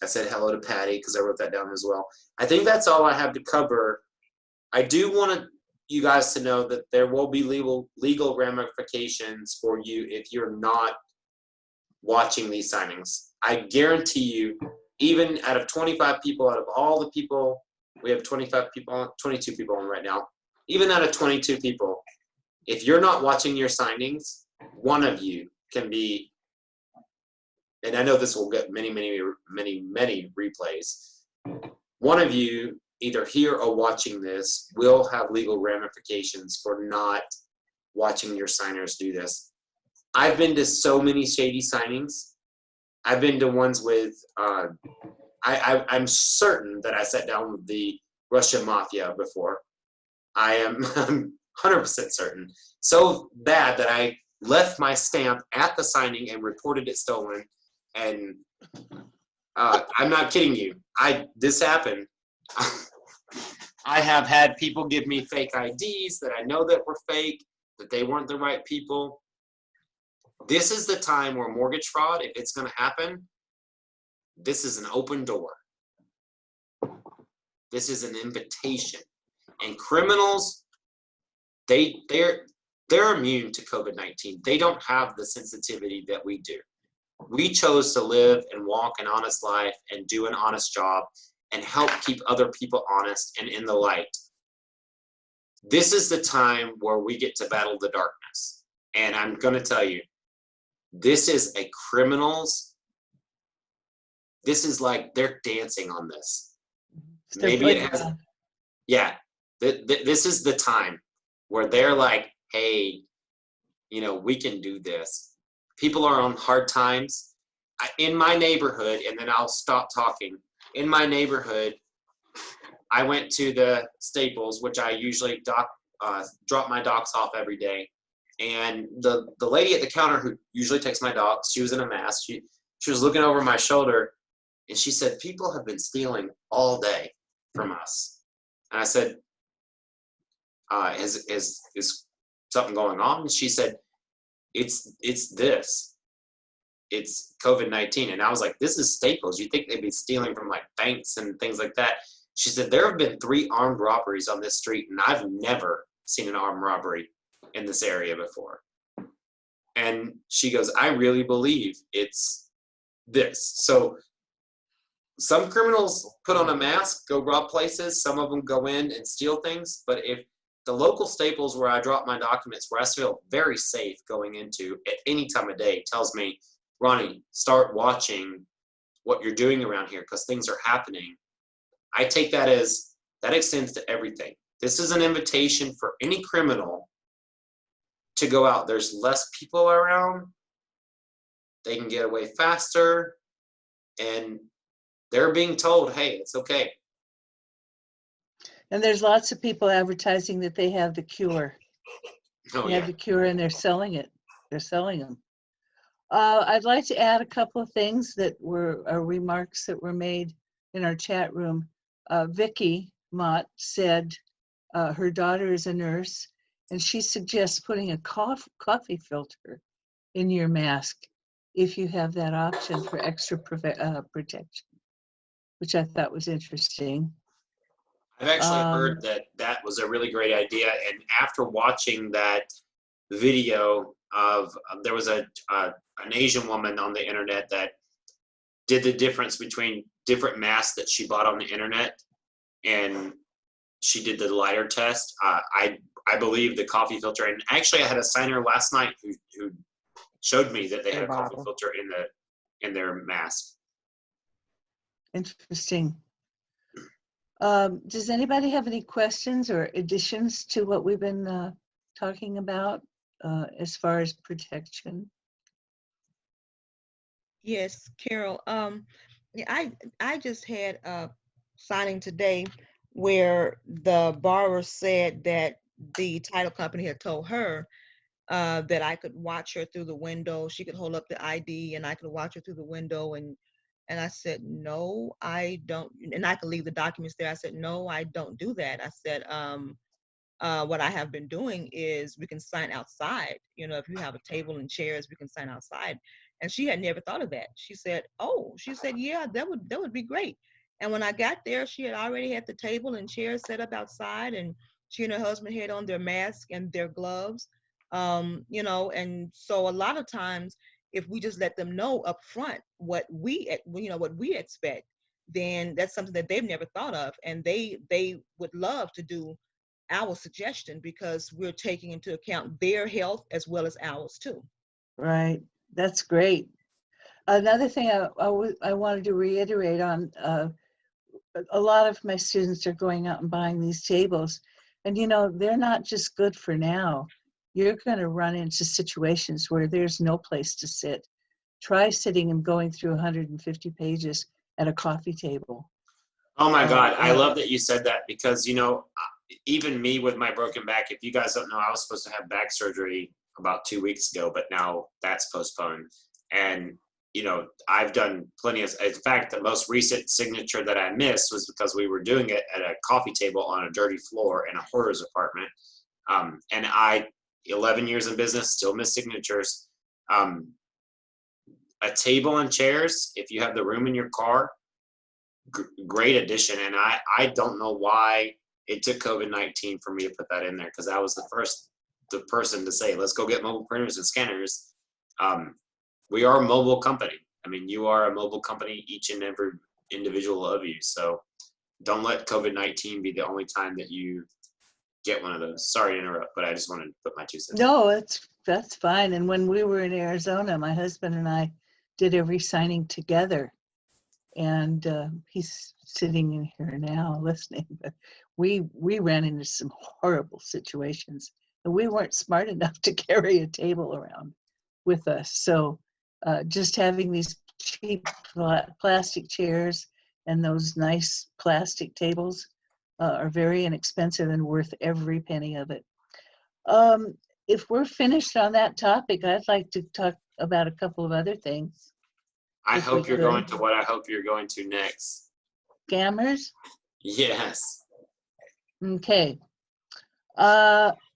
I said hello to Patty because I wrote that down as well. I think that's all I have to cover. I do want you guys to know that there will be legal ramifications for you if you're not watching these signings. I guarantee you, even out of 25 people, out of all the people, we have 25 people, 22 people on right now. Even out of 22 people, if you're not watching your signings, one of you can be, and I know this will get many replays. One of you, either here or watching this, will have legal ramifications for not watching your signers do this. I've been to so many shady signings. I've been to ones with, I'm certain that I sat down with the Russian mafia before. I'm 100% certain. So bad that I left my stamp at the signing and reported it stolen. And I'm not kidding you. This happened. I have had people give me fake IDs that I know that were fake, that they weren't the right people. This is the time where mortgage fraud, if it's going to happen, this is an open door. This is an invitation. And criminals, they're immune to COVID-19. They don't have the sensitivity that we do. We chose to live and walk an honest life and do an honest job and help keep other people honest and in the light. This is the time where we get to battle the darkness. And I'm going to tell you, this is a criminal's, this is like they're dancing on this. Maybe it has, yeah, this is the time where they're like, hey, you know, we can do this. People are on hard times. In my neighborhood, and then I'll stop talking. In my neighborhood, I went to the Staples, which I usually drop my docs off every day. And the lady at the counter who usually takes my docs, she was in a mask. She was looking over my shoulder, and she said, people have been stealing all day from us. And I said, is something going on? And she said, it's this. it's COVID-19. And I was like, this is Staples. You think they'd be stealing from like banks and things like that? She said, there have been 3 armed robberies on this street, and I've never seen an armed robbery in this area before. And she goes, I really believe it's this. So some criminals put on a mask, go rob places. Some of them go in and steal things. But if the local Staples where I drop my documents, where I feel very safe going into at any time of day, tells me, Ronnie, start watching what you're doing around here because things are happening. I take that as that extends to everything. This is an invitation for any criminal to go out. There's less people around. They can get away faster. And they're being told, hey, it's okay. And there's lots of people advertising that they have the cure. Oh, They yeah. have the cure and they're selling it. They're selling them. I'd like to add a couple of things that were remarks that were made in our chat room. Vicky Mott said her daughter is a nurse and she suggests putting a coffee filter in your mask if you have that option for extra protection, which I thought was interesting. I've actually heard that that was a really great idea. And after watching that video of, there was an Asian woman on the internet that did the difference between different masks that she bought on the internet, and she did the lighter test. I believe the coffee filter, and actually I had a signer last night who showed me that they had a coffee filter in their mask. Interesting. Does anybody have any questions or additions to what we've been talking about as far as protection? Yes, Carol. Yeah, I just had a signing today where the borrower said that the title company had told her that I could watch her through the window. She could hold up the ID and I could watch her through the window. And I said, no, I don't. And I could leave the documents there. I said, no, I don't do that. I said, what I have been doing is we can sign outside. You know, if you have a table and chairs, we can sign outside. And she had never thought of that. She said, oh, she said, yeah, that would be great. And when I got there, she had already had the table and chairs set up outside, and she and her husband had on their mask and their gloves. You know, and so a lot of times, if we just let them know up front what we expect, then that's something that they've never thought of, and they would love to do our suggestion because we're taking into account their health as well as ours too. Right, that's great. Another thing I wanted to reiterate on, a lot of my students are going out and buying these tables, and you know, they're not just good for now. You're going to run into situations where there's no place to sit. Try sitting and going through 150 pages at a coffee table. Oh my God, I love that you said that because, you know, even me with my broken back, if you guys don't know, I was supposed to have back surgery about 2 weeks ago, but now that's postponed. And, you know, I've done plenty of, in fact, the most recent signature that I missed was because we were doing it at a coffee table on a dirty floor in a hoarder's apartment. And 11 years in business, still miss signatures. A table and chairs, if you have the room in your car, great addition. And I don't know why it took COVID-19 for me to put that in there, because I was the person to say, let's go get mobile printers and scanners. We are a mobile company. I mean, you are a mobile company, each and every individual of you. So don't let COVID-19 be the only time that you get one of those. Sorry to interrupt, but I just wanted to put my 2 cents. No, that's fine. And when we were in Arizona, my husband and I did every signing together. And he's sitting in here now listening. But we ran into some horrible situations, and we weren't smart enough to carry a table around with us. So just having these cheap plastic chairs and those nice plastic tables are very inexpensive and worth every penny of it. If we're finished on that topic, I'd like to talk about a couple of other things. I hope you're going to what I hope you're going to next. Scammers? Yes. Okay.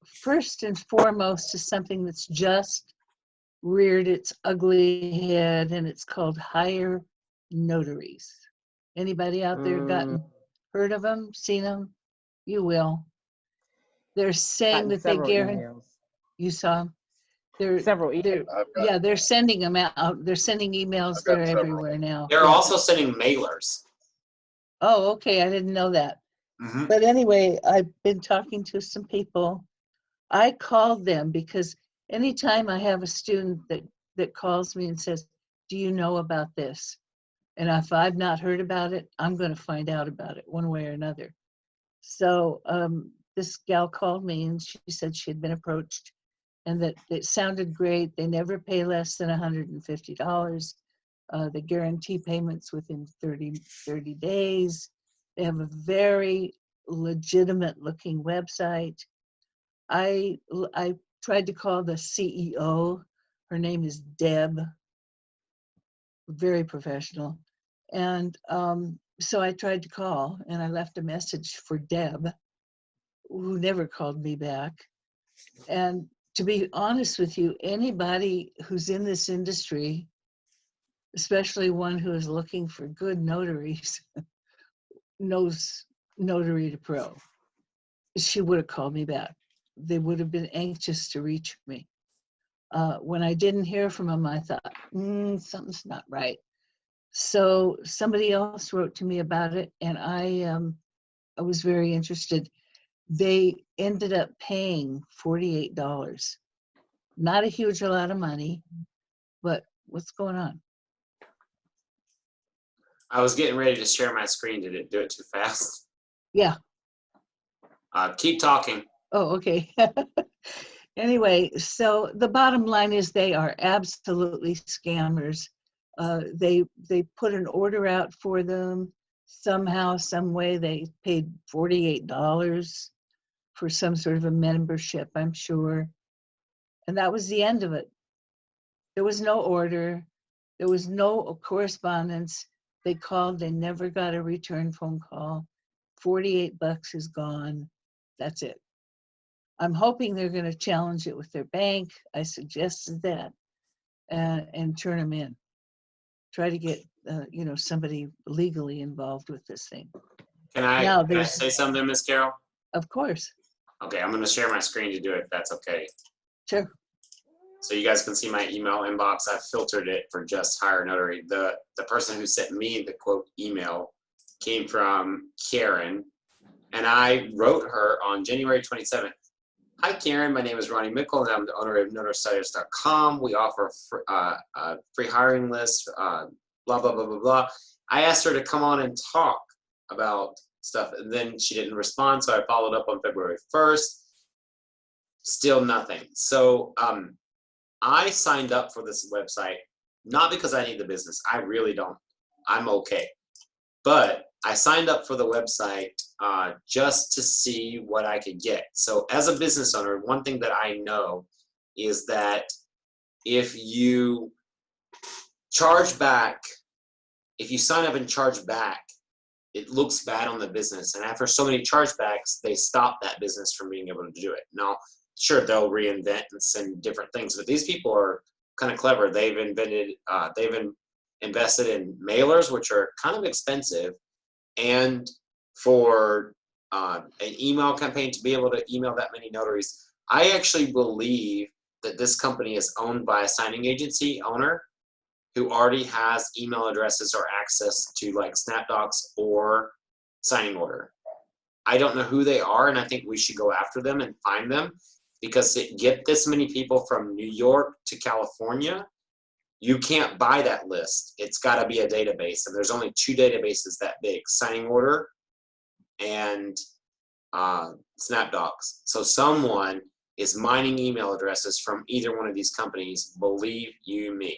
First and foremost is something that's just reared its ugly head, and it's called Hire Notaries. Anybody out there heard of them, seen them? You will. They're saying Gotten that they several guarantee. emails. You saw them? They're Several emails. yeah, they're sending them out. They're sending emails. They're everywhere now. They're Yeah. also sending mailers. Oh, okay. I didn't know that. Mhm. But anyway, I've been talking to some people. I called them because anytime I have a student that calls me and says, do you know about this? And if I've not heard about it, I'm going to find out about it one way or another. So this gal called me and she said she had been approached and that it sounded great. They never pay less than $150. They guarantee payments within 30 days. They have a very legitimate looking website. I tried to call the CEO. Her name is Deb, very professional. And so I tried to call and I left a message for Deb, who never called me back. And to be honest with you, anybody who's in this industry, especially one who is looking for good notaries, knows Notary2Pro. She would have called me back. They would have been anxious to reach me. When I didn't hear from them, I thought, something's not right. So somebody else wrote to me about it, and I was very interested. They ended up paying $48. Not a huge lot of money, but what's going on? I was getting ready to share my screen. Did it do it too fast? Yeah. Keep talking. Oh, okay. Anyway, so the bottom line is they are absolutely scammers. They put an order out for them. Somehow, some way, they paid $48 for some sort of a membership, I'm sure. And that was the end of it. There was no order. There was no correspondence. They called, they never got a return phone call. $48 is gone. That's it. I'm hoping they're going to challenge it with their bank. I suggested that and turn them in. Try to get somebody legally involved with this thing. Can I Now, say something, Miss Carol? Of course. Okay, I'm going to share my screen to do it, if that's okay. Sure. So you guys can see my email inbox. I filtered it for just Hire Notary. The person who sent me the quote email came from Karen, and I wrote her on January 27th. Hi, Karen. My name is Ronnie Mickle, and I'm the owner of NotaryStars.com. We offer a free hiring list, blah, blah, blah, blah, blah. I asked her to come on and talk about stuff, and then she didn't respond, so I followed up on February 1st. Still nothing. So I signed up for this website, not because I need the business. I really don't. I'm okay. But I signed up for the website just to see what I could get. So as a business owner, one thing that I know is that if you charge back, if you sign up and charge back, it looks bad on the business. And after so many chargebacks, they stop that business from being able to do it. Now, sure, they'll reinvent and send different things, but these people are kind of clever. They've invested in mailers, which are kind of expensive, and for an email campaign to be able to email that many notaries. I actually believe that this company is owned by a signing agency owner who already has email addresses or access to like SnapDocs or signing order. I don't know who they are, and I think we should go after them and find them, because to get this many people from New York to California, you can't buy that list. It's got to be a database, and there's only 2 databases that big: signing order and SnapDocs. So someone is mining email addresses from either one of these companies, believe you me.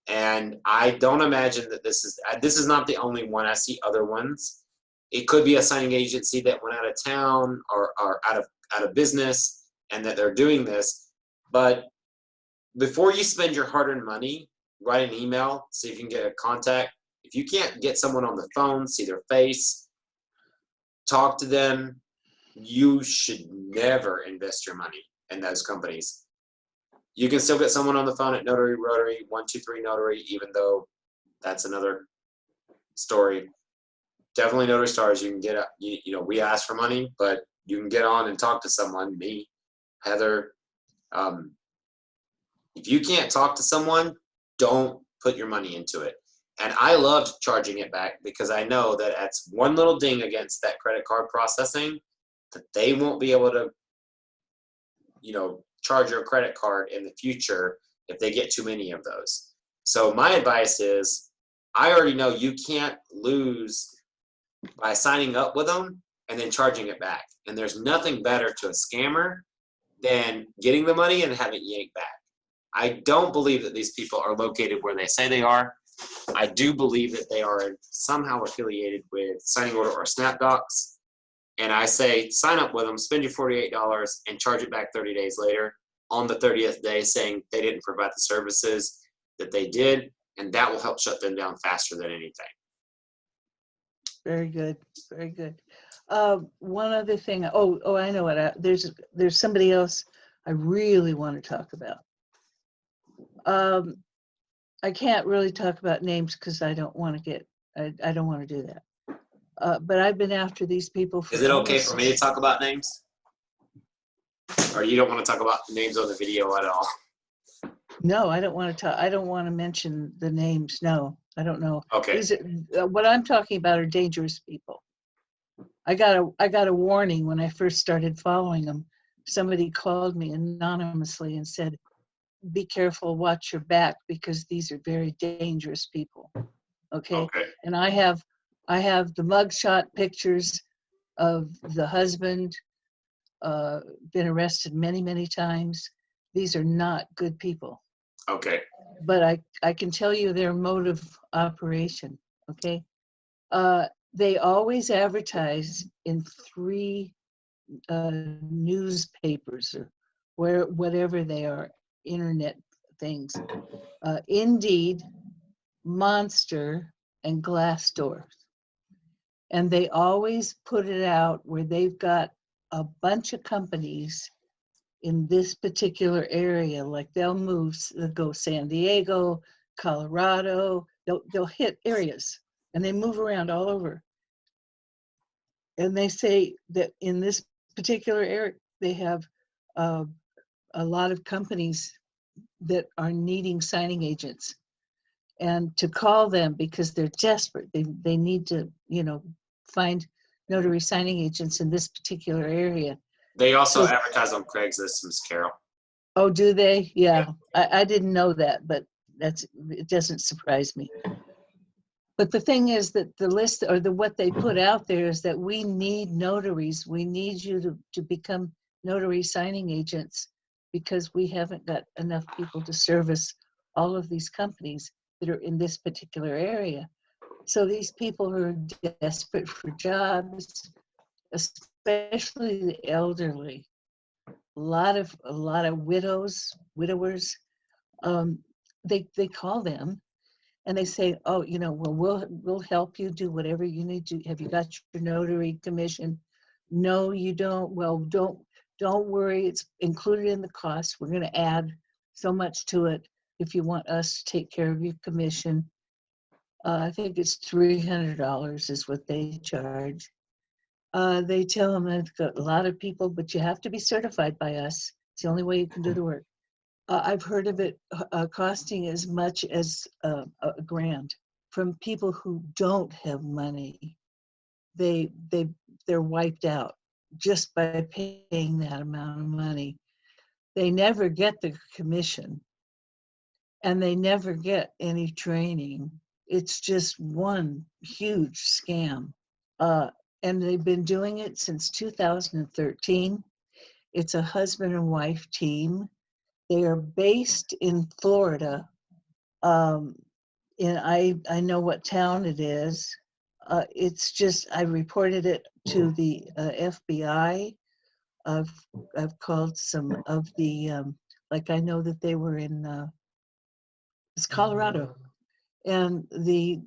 And I don't imagine that this is not the only one. I see other ones. It could be a signing agency that went out of town or out of business, and that they're doing this. But before you spend your hard-earned money, write an email, see if you can get a contact. If you can't get someone on the phone, see their face, talk to them, you should never invest your money in those companies. You can still get someone on the phone at Notary Rotary 123 Notary, even though that's another story. Definitely Notary Stars. You can get you know, we ask for money, but you can get on and talk to someone. Me, Heather. If you can't talk to someone, don't put your money into it. And I loved charging it back because I know that that's one little ding against that credit card processing that they won't be able to, you know, charge your credit card in the future if they get too many of those. So my advice is, I already know you can't lose by signing up with them and then charging it back. And there's nothing better to a scammer than getting the money and having it yanked back. I don't believe that these people are located where they say they are. I do believe that they are somehow affiliated with Signing Order or SnapDocs. And I say, sign up with them, spend your $48 and charge it back 30 days later on the 30th day, saying they didn't provide the services that they did. And that will help shut them down faster than anything. Very good. Very good. One other thing. Oh, I know what. There's somebody else I really want to talk about. I can't really talk about names because I don't want to get. I don't want to do that. But I've been after these people for. Is it okay for me to talk about names? Or you don't want to talk about the names on the video at all? No, I don't want to talk. I don't want to mention the names. No, I don't know. Okay. What I'm talking about are dangerous people. I got a warning when I first started following them. Somebody called me anonymously and said, "Be careful, watch your back, because these are very dangerous people." Okay. Okay. And I have the mugshot pictures of the husband, been arrested many, many times. These are not good people. Okay. But I can tell you their mode of operation. Okay. They always advertise in 3 newspapers or whatever they are, internet things. Indeed, Monster, and Glassdoor. And they always put it out where they've got a bunch of companies in this particular area. Like they'll go San Diego, Colorado, they'll hit areas and they move around all over. And they say that in this particular area, they have a lot of companies that are needing signing agents, and to call them because they're desperate. They need to, find notary signing agents in this particular area. They also advertise on Craigslist, Ms. Carol. Oh, do they? Yeah. I didn't know that, but it doesn't surprise me. But the thing is that the list or what they put out there is that we need notaries. We need you to become notary signing agents because we haven't got enough people to service all of these companies that are in this particular area. So these people who are desperate for jobs, especially the elderly, a lot of widowers, they call them and they say, "Oh, well, we'll help you do whatever you need to. Have you got your notary commission? No, you don't. Well, don't worry. It's included in the cost. We're going to add so much to it if you want us to take care of your commission." I think it's $300 is what they charge. They tell them they've got a lot of people, but you have to be certified by us. It's the only way you can do the work. I've heard of it costing as much as $1,000 from people who don't have money. They're wiped out just by paying that amount of money. They never get the commission, and they never get any training. It's just one huge scam. And they've been doing it since 2013. It's a husband and wife team. They are based in Florida. And I know what town it is. It's just, I reported it to the FBI. I've called some of the, like I know that they were in, it's Colorado. And the,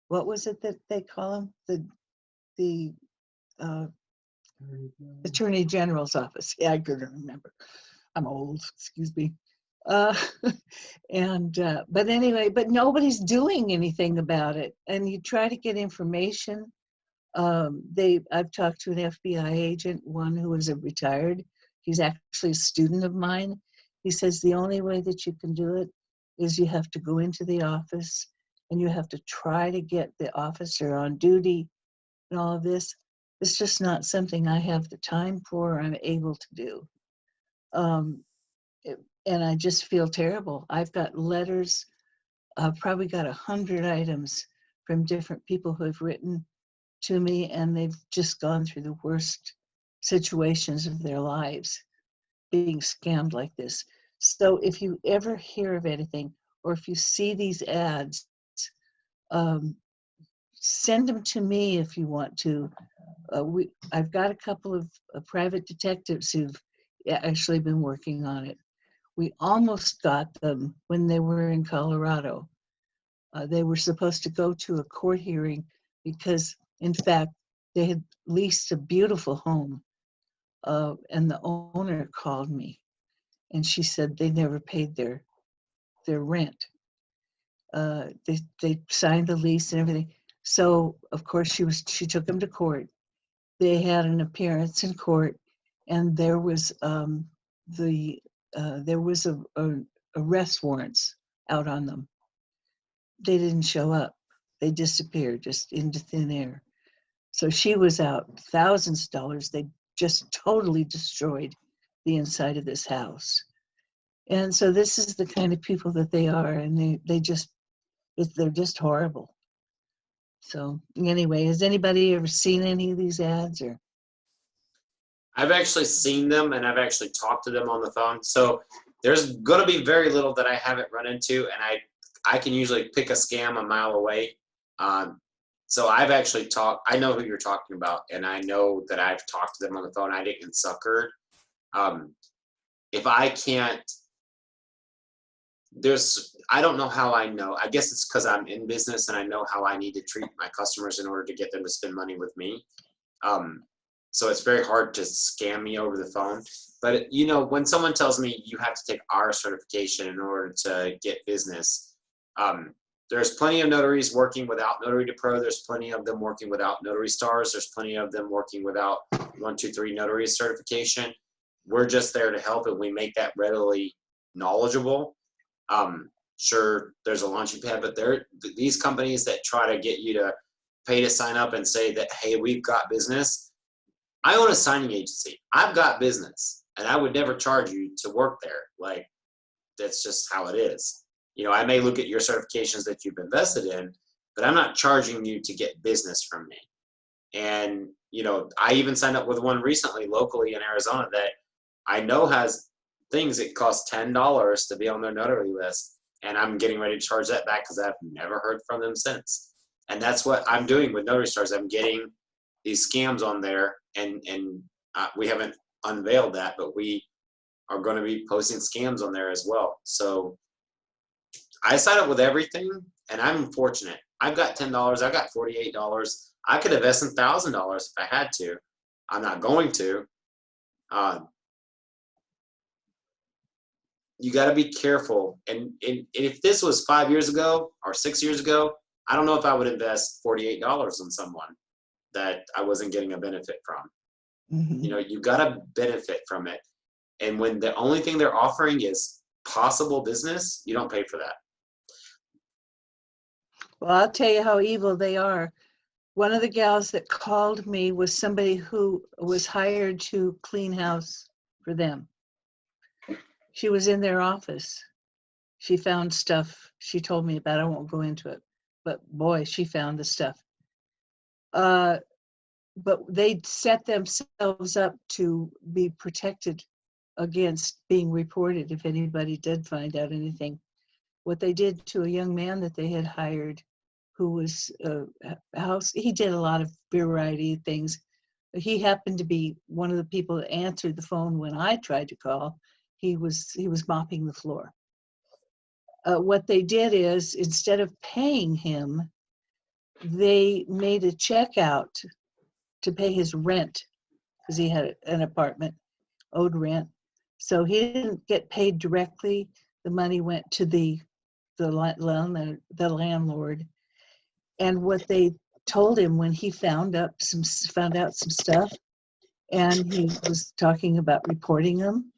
what was it that they call them? The Attorney General's office. Yeah, I couldn't remember. I'm old, excuse me. Uh, but anyway, but nobody's doing anything about it. And you try to get information. I've talked to an FBI agent, one who is a retired. He's actually a student of mine. He says the only way that you can do it is you have to go into the office and you have to try to get the officer on duty and all of this. It's just not something I have the time for or I'm able to do. And I just feel terrible. I've got letters, I've probably got 100 items from different people who have written to me, and they've just gone through the worst situations of their lives being scammed like this. So if you ever hear of anything, or if you see these ads, send them to me if you want to. I've got a couple of private detectives who've actually been working on it. We almost got them when they were in Colorado. They were supposed to go to a court hearing because, in fact, they had leased a beautiful home, and the owner called me, and she said they never paid their rent. They signed the lease and everything. So of course she took them to court. They had an appearance in court, and there was arrest warrants out on them. They didn't show up. They disappeared just into thin air. So she was out thousands of dollars. They just totally destroyed the inside of this house. And so this is the kind of people that they are, and they're just horrible. So anyway, has anybody ever seen any of these ads? Or I've actually seen them, and I've actually talked to them on the phone. So there's going to be very little that I haven't run into, and I can usually pick a scam a mile away. So I've actually talked. I know who you're talking about, and I know that I've talked to them on the phone. I didn't sucker. If I can't, I don't know how I know. I guess it's because I'm in business and I know how I need to treat my customers in order to get them to spend money with me. So it's very hard to scam me over the phone. But when someone tells me you have to take our certification in order to get business, there's plenty of notaries working without Notary2Pro. There's plenty of them working without Notary Stars. There's plenty of them working without 123 Notary certification. We're just there to help, and we make that readily knowledgeable. Sure, there's a launching pad, but these companies that try to get you to pay to sign up and say that, hey, we've got business. I own a signing agency. I've got business, and I would never charge you to work there. Like, that's just how it is. I may look at your certifications that you've invested in, but I'm not charging you to get business from me. And, I even signed up with one recently locally in Arizona that I know has things that cost $10 to be on their notary list. And I'm getting ready to charge that back because I've never heard from them since. And that's what I'm doing with Notary Stars. I'm getting these scams on there, and we haven't unveiled that, but we are going to be posting scams on there as well. So I sign up with everything, and I'm fortunate. I've got $10. I've got $48. I could invest in $1,000 if I had to. I'm not going to. You got to be careful. And if this was 5 years ago or 6 years ago, I don't know if I would invest $48 on someone that I wasn't getting a benefit from. mm-hmm. You got to benefit from it. And when the only thing they're offering is possible business, you don't pay for that. Well, I'll tell you how evil they are. One of the gals that called me was somebody who was hired to clean house for them. She was in their office. She found stuff she told me about. I won't go into it, but boy, she found the stuff. But they set themselves up to be protected against being reported if anybody did find out anything. What they did to a young man that they had hired, who was he did a lot of variety of things. He happened to be one of the people that answered the phone when I tried to call. He was mopping the floor. What they did is, instead of paying him, they made a check out to pay his rent, because he had an apartment, owed rent. So he didn't get paid directly. The money went to the landlord. And what they told him when he found out some stuff, and he was talking about reporting them,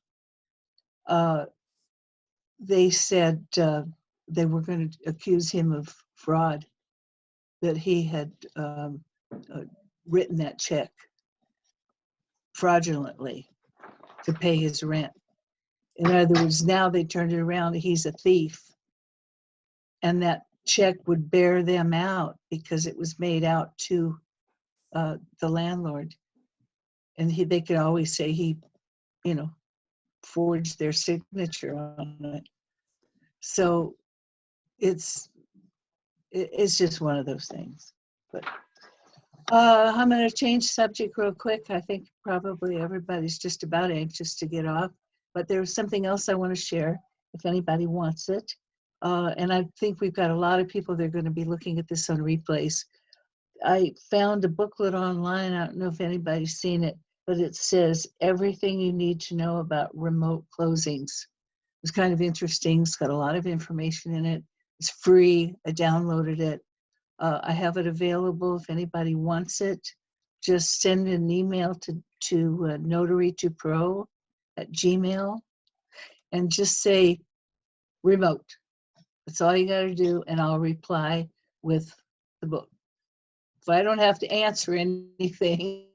they said they were going to accuse him of fraud, that he had written that check fraudulently to pay his rent. In other words, now they turned it around, he's a thief. And that check would bear them out because it was made out to the landlord. And they could always say he, forged their signature on it. So it's just one of those things. But I'm going to change subject real quick. I think probably everybody's just about anxious to get off. But there's something else I want to share if anybody wants it. And I think we've got a lot of people that are going to be looking at this on replays. I found a booklet online. I don't know if anybody's seen it, but it says everything you need to know about remote closings. It's kind of interesting. It's got a lot of information in it. It's free. I downloaded it. I have it available if anybody wants it. Just send an email to Notary2Pro at Gmail and just say remote. That's all you got to do, and I'll reply with the book. If I don't have to answer anything,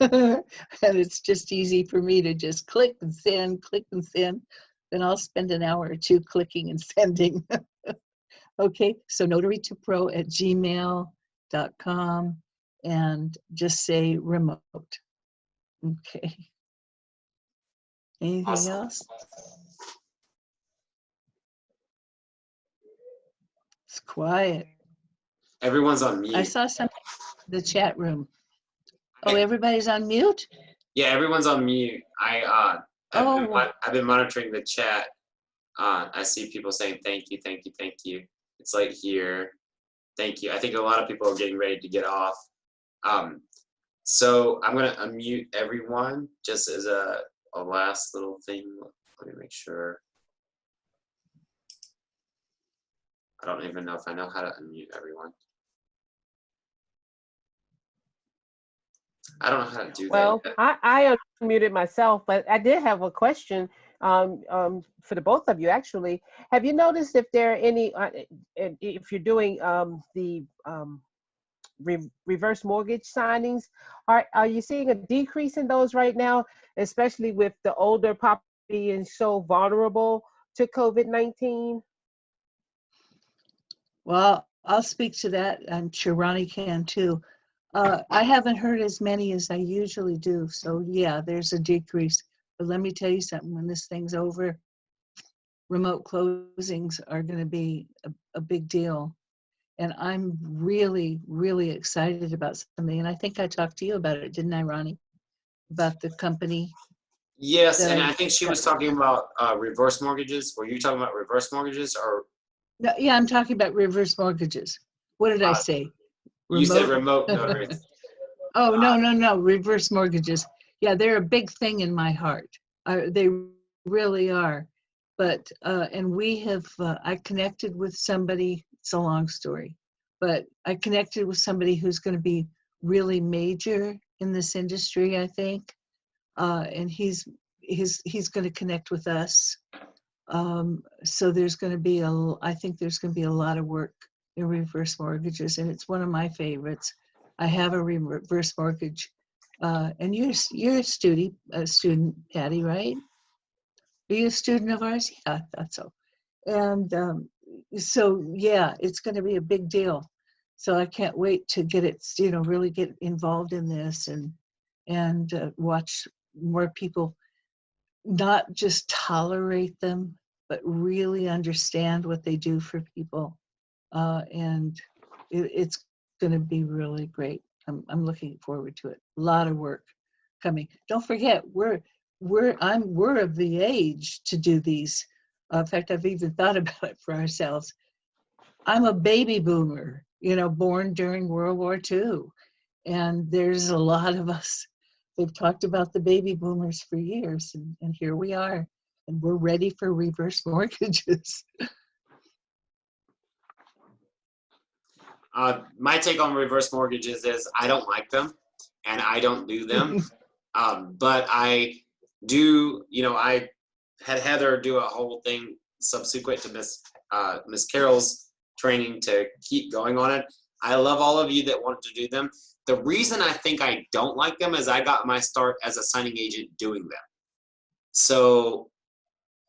and it's just easy for me to just click and send, then I'll spend an hour or two clicking and sending. Okay, so Notary2Pro at gmail.com and just say remote. Okay. Anything Awesome. else? It's quiet. Everyone's on mute. I saw something in the chat room. Oh, everybody's on mute? Yeah, everyone's on mute. I've been monitoring the chat. I see people saying thank you, thank you, thank you. It's like here. Thank you. I think a lot of people are getting ready to get off. So I'm going to unmute everyone just as a last little thing. Let me make sure. I don't even know if I know how to unmute everyone. I don't know how to do that. Well, I unmuted myself, but I did have a question for the both of you, actually. Have you noticed if there are any, if you're doing the reverse mortgage signings, are you seeing a decrease in those right now, especially with the older population being so vulnerable to COVID-19? Well, I'll speak to that. I'm sure Ronnie can too. I haven't heard as many as I usually do. So yeah, there's a decrease. But let me tell you something, when this thing's over, remote closings are going to be a big deal. And I'm really, really excited about something. And I think I talked to you about it, didn't I, Ronnie? About the company. Yes, and I think she was talking about reverse mortgages. Were you talking about reverse mortgages or? No, yeah, I'm talking about reverse mortgages. What did I say? You said remote notaries. Oh, no, reverse mortgages. Yeah, they're a big thing in my heart. They really are. But, and we have, I connected with somebody, it's a long story, but I connected with somebody who's going to be really major in this industry, I think. And he's going to connect with us. So there's going to be I think there's going to be a lot of work in reverse mortgages, and it's one of my favorites. I have a reverse mortgage, and you're a student, Patty, right? Are you a student of ours? Yeah, I thought so. And so yeah, it's going to be a big deal. So I can't wait to get it, really get involved in this and watch more people not just tolerate them, but really understand what they do for people. And it's going to be really great. I'm looking forward to it. A lot of work coming. Don't forget, we're of the age to do these. In fact, I've even thought about it for ourselves. I'm a baby boomer, born during World War II. And there's a lot of us they've talked about the baby boomers for years, and here we are, and we're ready for reverse mortgages. My take on reverse mortgages is I don't like them, and I don't do them. But I do, I had Heather do a whole thing subsequent to Miss Carol's training to keep going on it. I love all of you that want to do them. The reason I think I don't like them is I got my start as a signing agent doing them. So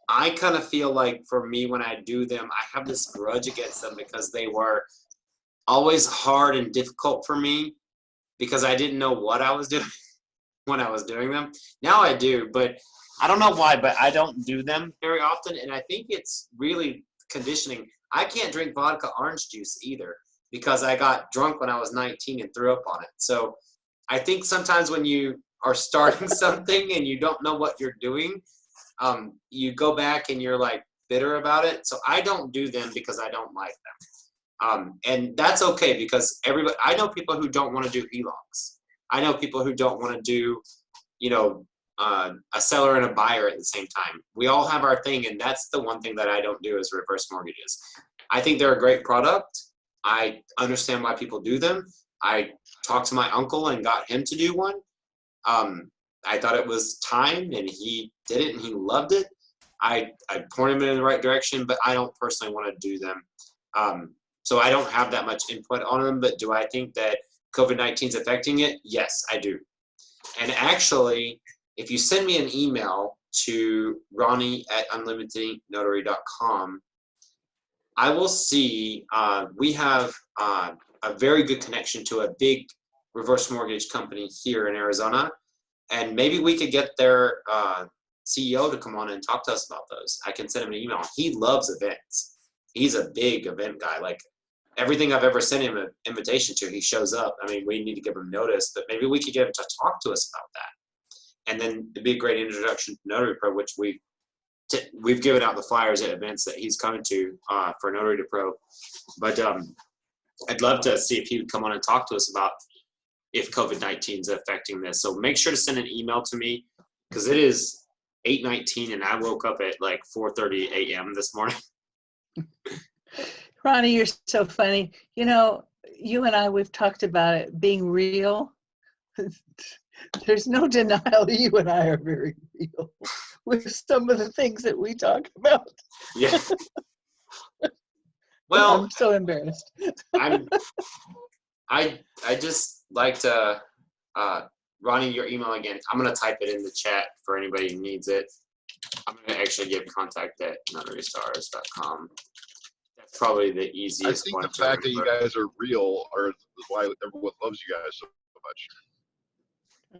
I kind of feel like for me, when I do them, I have this grudge against them because they were always hard and difficult for me because I didn't know what I was doing when I was doing them. Now I do, but I don't know why, but I don't do them very often. And I think it's really conditioning. I can't drink vodka orange juice either because I got drunk when I was 19 and threw up on it. So I think sometimes when you are starting something and you don't know what you're doing, you go back and you're like bitter about it. So I don't do them because I don't like them. And that's okay because I know people who don't want to do HELOCs. I know people who don't want to do, a seller and a buyer at the same time. We all have our thing, and that's the one thing that I don't do is reverse mortgages. I think they're a great product. I understand why people do them. I talked to my uncle and got him to do one. I thought it was time, and he did it, and he loved it. I pointed him in the right direction, but I don't personally want to do them. So I don't have that much input on them, but do I think that COVID-19 is affecting it? Yes, I do. And actually, if you send me an email to ronnie@unlimitednotary.com, I will see we have a very good connection to a big reverse mortgage company here in Arizona. And maybe we could get their CEO to come on and talk to us about those. I can send him an email. He loves events. He's a big event guy. Like everything I've ever sent him an invitation to, he shows up. I mean, we need to give him notice, but maybe we could get him to talk to us about that. And then it'd be a great introduction to Notary Pro, which we've given out the flyers at events that he's coming to for Notary2Pro. But I'd love to see if he would come on and talk to us about if COVID-19 is affecting this. So make sure to send an email to me because it is 8:19 and I woke up at like 4:30 a.m. this morning. Ronnie, you're so funny. You and I, we've talked about it being real. There's no denial you and I are very real with some of the things that we talk about. Yeah. Well, I'm so embarrassed. I just like to, Ronnie, your email again. I'm going to type it in the chat for anybody who needs it. I'm going to actually give contact at notarystars.com. That's probably the easiest one. I think the fact that you guys are real is why everyone loves you guys so much.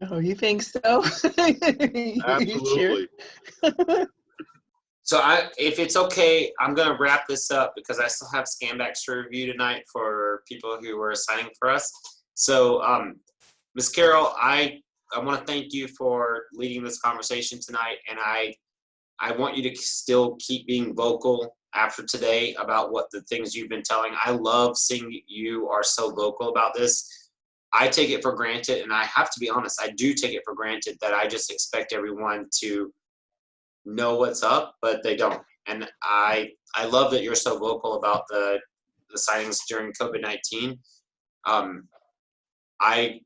Oh, you think so? Absolutely. So if it's okay, I'm going to wrap this up because I still have Scambacks to review tonight for people who were signing for us. So, Ms. Carol, I want to thank you for leading this conversation tonight, and I want you to still keep being vocal after today about what the things you've been telling. I love seeing you are so vocal about this. I take it for granted, and I have to be honest, I do take it for granted that I just expect everyone to know what's up, but they don't. And I love that you're so vocal about the signings during COVID-19. I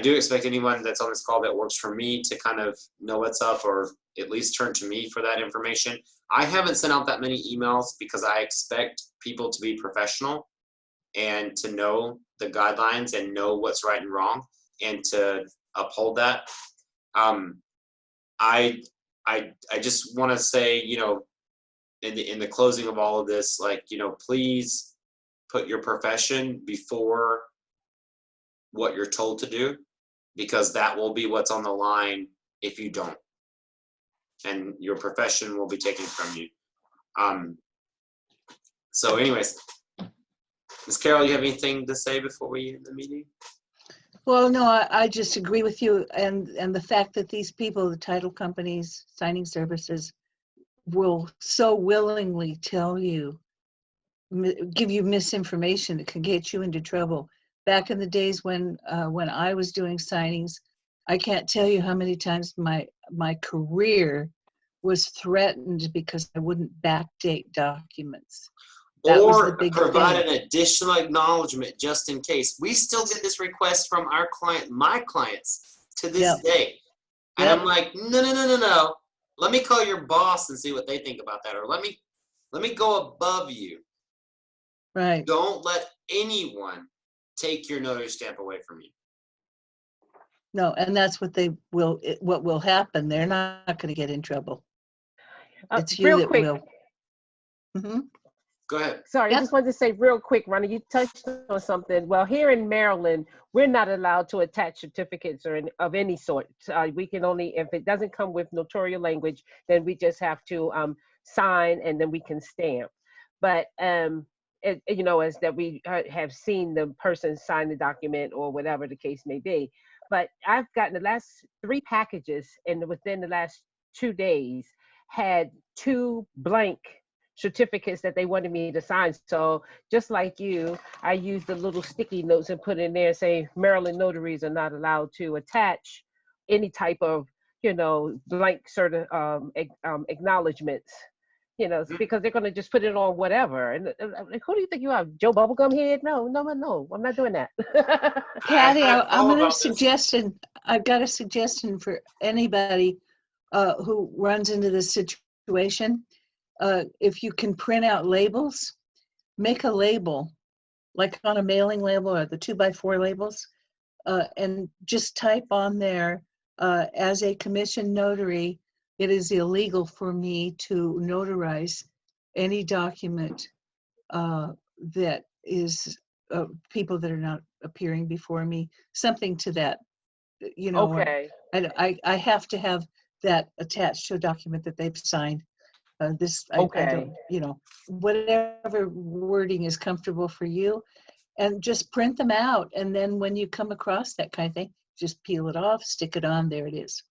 do expect anyone that's on this call that works for me to kind of know what's up or at least turn to me for that information. I haven't sent out that many emails because I expect people to be professional and to know the guidelines and know what's right and wrong and to uphold that. I just want to say, in the closing of all of this, please put your profession before what you're told to do, because that will be what's on the line if you don't, and your profession will be taken from you. So anyways, Ms. Carol, you have anything to say before we end the meeting? Well, no, I just agree with you. And the fact that these people, the title companies, signing services, will so willingly tell you, give you misinformation that can get you into trouble. Back in the days when I was doing signings, I can't tell you how many times my career was threatened because I wouldn't backdate documents. That was the Or big provide thing. an additional acknowledgement just in case. We still get this request from our client, my clients, to this Yep. day. And Yep. I'm like, no. Let me call your boss and see what they think about that. Or let me go above you. Right. Don't let anyone take your notary stamp away from you. No, and that's what what will happen. They're not going to get in trouble. It's you Real that quick, will. Mm-hmm. Go ahead. sorry, Yep. I just wanted to say real quick, Ronnie, you touched on something. Well, here in Maryland, we're not allowed to attach certificates or of any sort. We can only, if it doesn't come with notarial language, then we just have to sign and then we can stamp. But you know, as that we have seen the person sign the document or whatever the case may be. But I've gotten the last 3 packages, and within the last 2 days, had 2 blank certificates that they wanted me to sign. So just like you, I used the little sticky notes and put in there say Maryland notaries are not allowed to attach any type of, you know, blank acknowledgments, you know, because they're going to just put it on whatever. And like, who do you think you are, Joe Bubblegum Head? No, I'm not doing that. Patty, I had a I'm call going to about this. I've got a suggestion for anybody who runs into this situation. If you can print out labels, make a label, like on a mailing label or the 2x4 labels, and just type on there, as a commissioned notary, it is illegal for me to notarize any document that is people that are not appearing before me, something to that, you know, Okay. I have to have that attached to a document that they've signed. I Okay. don't, you know, whatever wording is comfortable for you, and just print them out. And then when you come across that kind of thing, just peel it off, stick it on, there it is.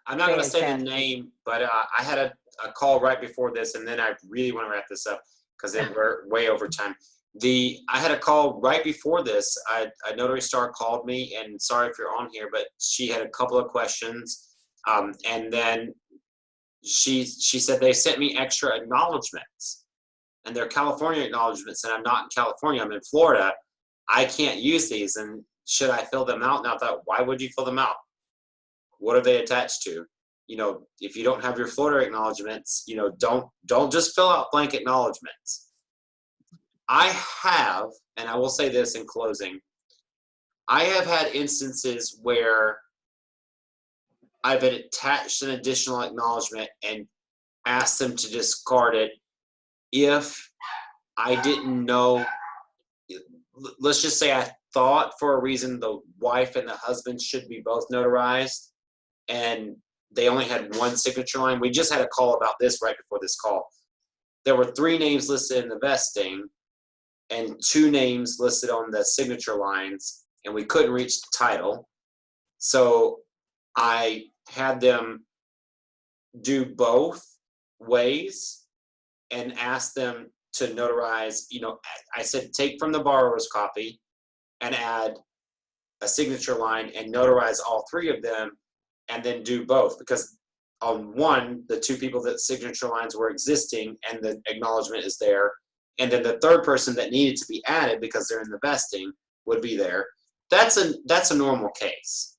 I'm not going to say the Fantastic. name, but I had a call right before this, and then I really want to wrap this up because then we're way over time. I had a call right before this. A Notary Star called me, and sorry if you're on here, but she had a couple of questions, and then she said they sent me extra acknowledgments, and they're California acknowledgments, and I'm not in California, I'm in Florida. I can't use these, and should I fill them out? And I thought, why would you fill them out? What are they attached to? You know, if you don't have your Florida acknowledgments, you know, don't just fill out blank acknowledgments. I have, and I will say this in closing, I have had instances where I've attached an additional acknowledgement and asked them to discard it if I didn't know. Let's just say I thought for a reason the wife and the husband should be both notarized, and they only had one signature line. We just had a call about this right before this call. There were 3 names listed in the vesting and 2 names listed on the signature lines, and we couldn't reach the title. So I had them do both ways and ask them to notarize. You know, I said take from the borrower's copy and add a signature line and notarize all 3 of them, and then do both, because on one, the 2 people that signature lines were existing and the acknowledgement is there, and then the 3rd person that needed to be added because they're in the vesting would be there. That's a normal case.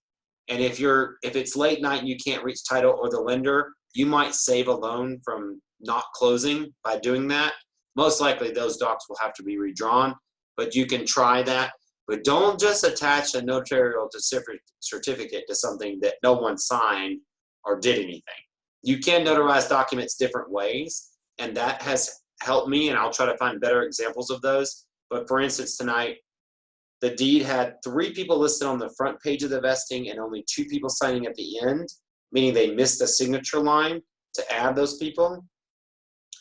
And if it's late night and you can't reach title or the lender, you might save a loan from not closing by doing that. Most likely those docs will have to be redrawn, but you can try that. But don't just attach a notarial certificate to something that no one signed or did anything. You can notarize documents different ways, and that has helped me, and I'll try to find better examples of those. But for instance, tonight, the deed had 3 people listed on the front page of the vesting and only 2 people signing at the end, meaning they missed a signature line to add those people.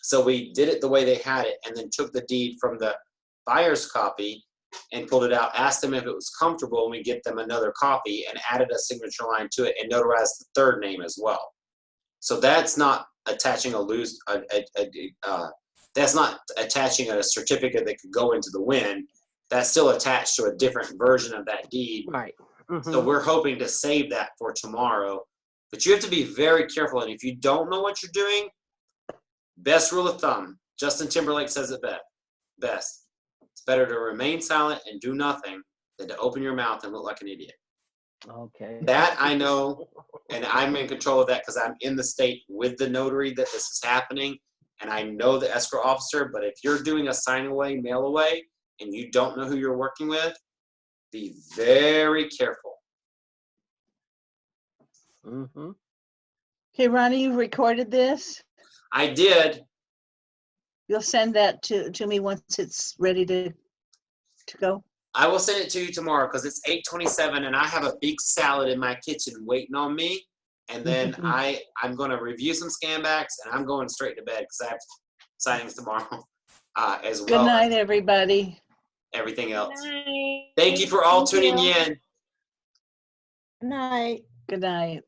So we did it the way they had it, and then took the deed from the buyer's copy and pulled it out, asked them if it was comfortable, and we get them another copy and added a signature line to it and notarized the 3rd name as well. So that's not attaching that's not attaching a certificate that could go into the wind. That's still attached to a different version of that deed. Right. So we're hoping to save that for tomorrow. But you have to be very careful. And if you don't know what you're doing, best rule of thumb, Justin Timberlake says it best. It's better to remain silent and do nothing than to open your mouth and look like an idiot. Okay. That I know, and I'm in control of that because I'm in the state with the notary that this is happening, and I know the escrow officer. But if you're doing a sign away, mail away, and you don't know who you're working with, be very careful. Okay, Ronnie, you recorded this? I did. You'll send that to me once it's ready to go? I will send it to you tomorrow because it's 8:27 and I have a big salad in my kitchen waiting on me. And then I'm going to review some scan backs and I'm going straight to bed because I have signings tomorrow as well. Good night, everybody. Everything else. Good night. Thank you for all Thank tuning you. in. Good night. Good night.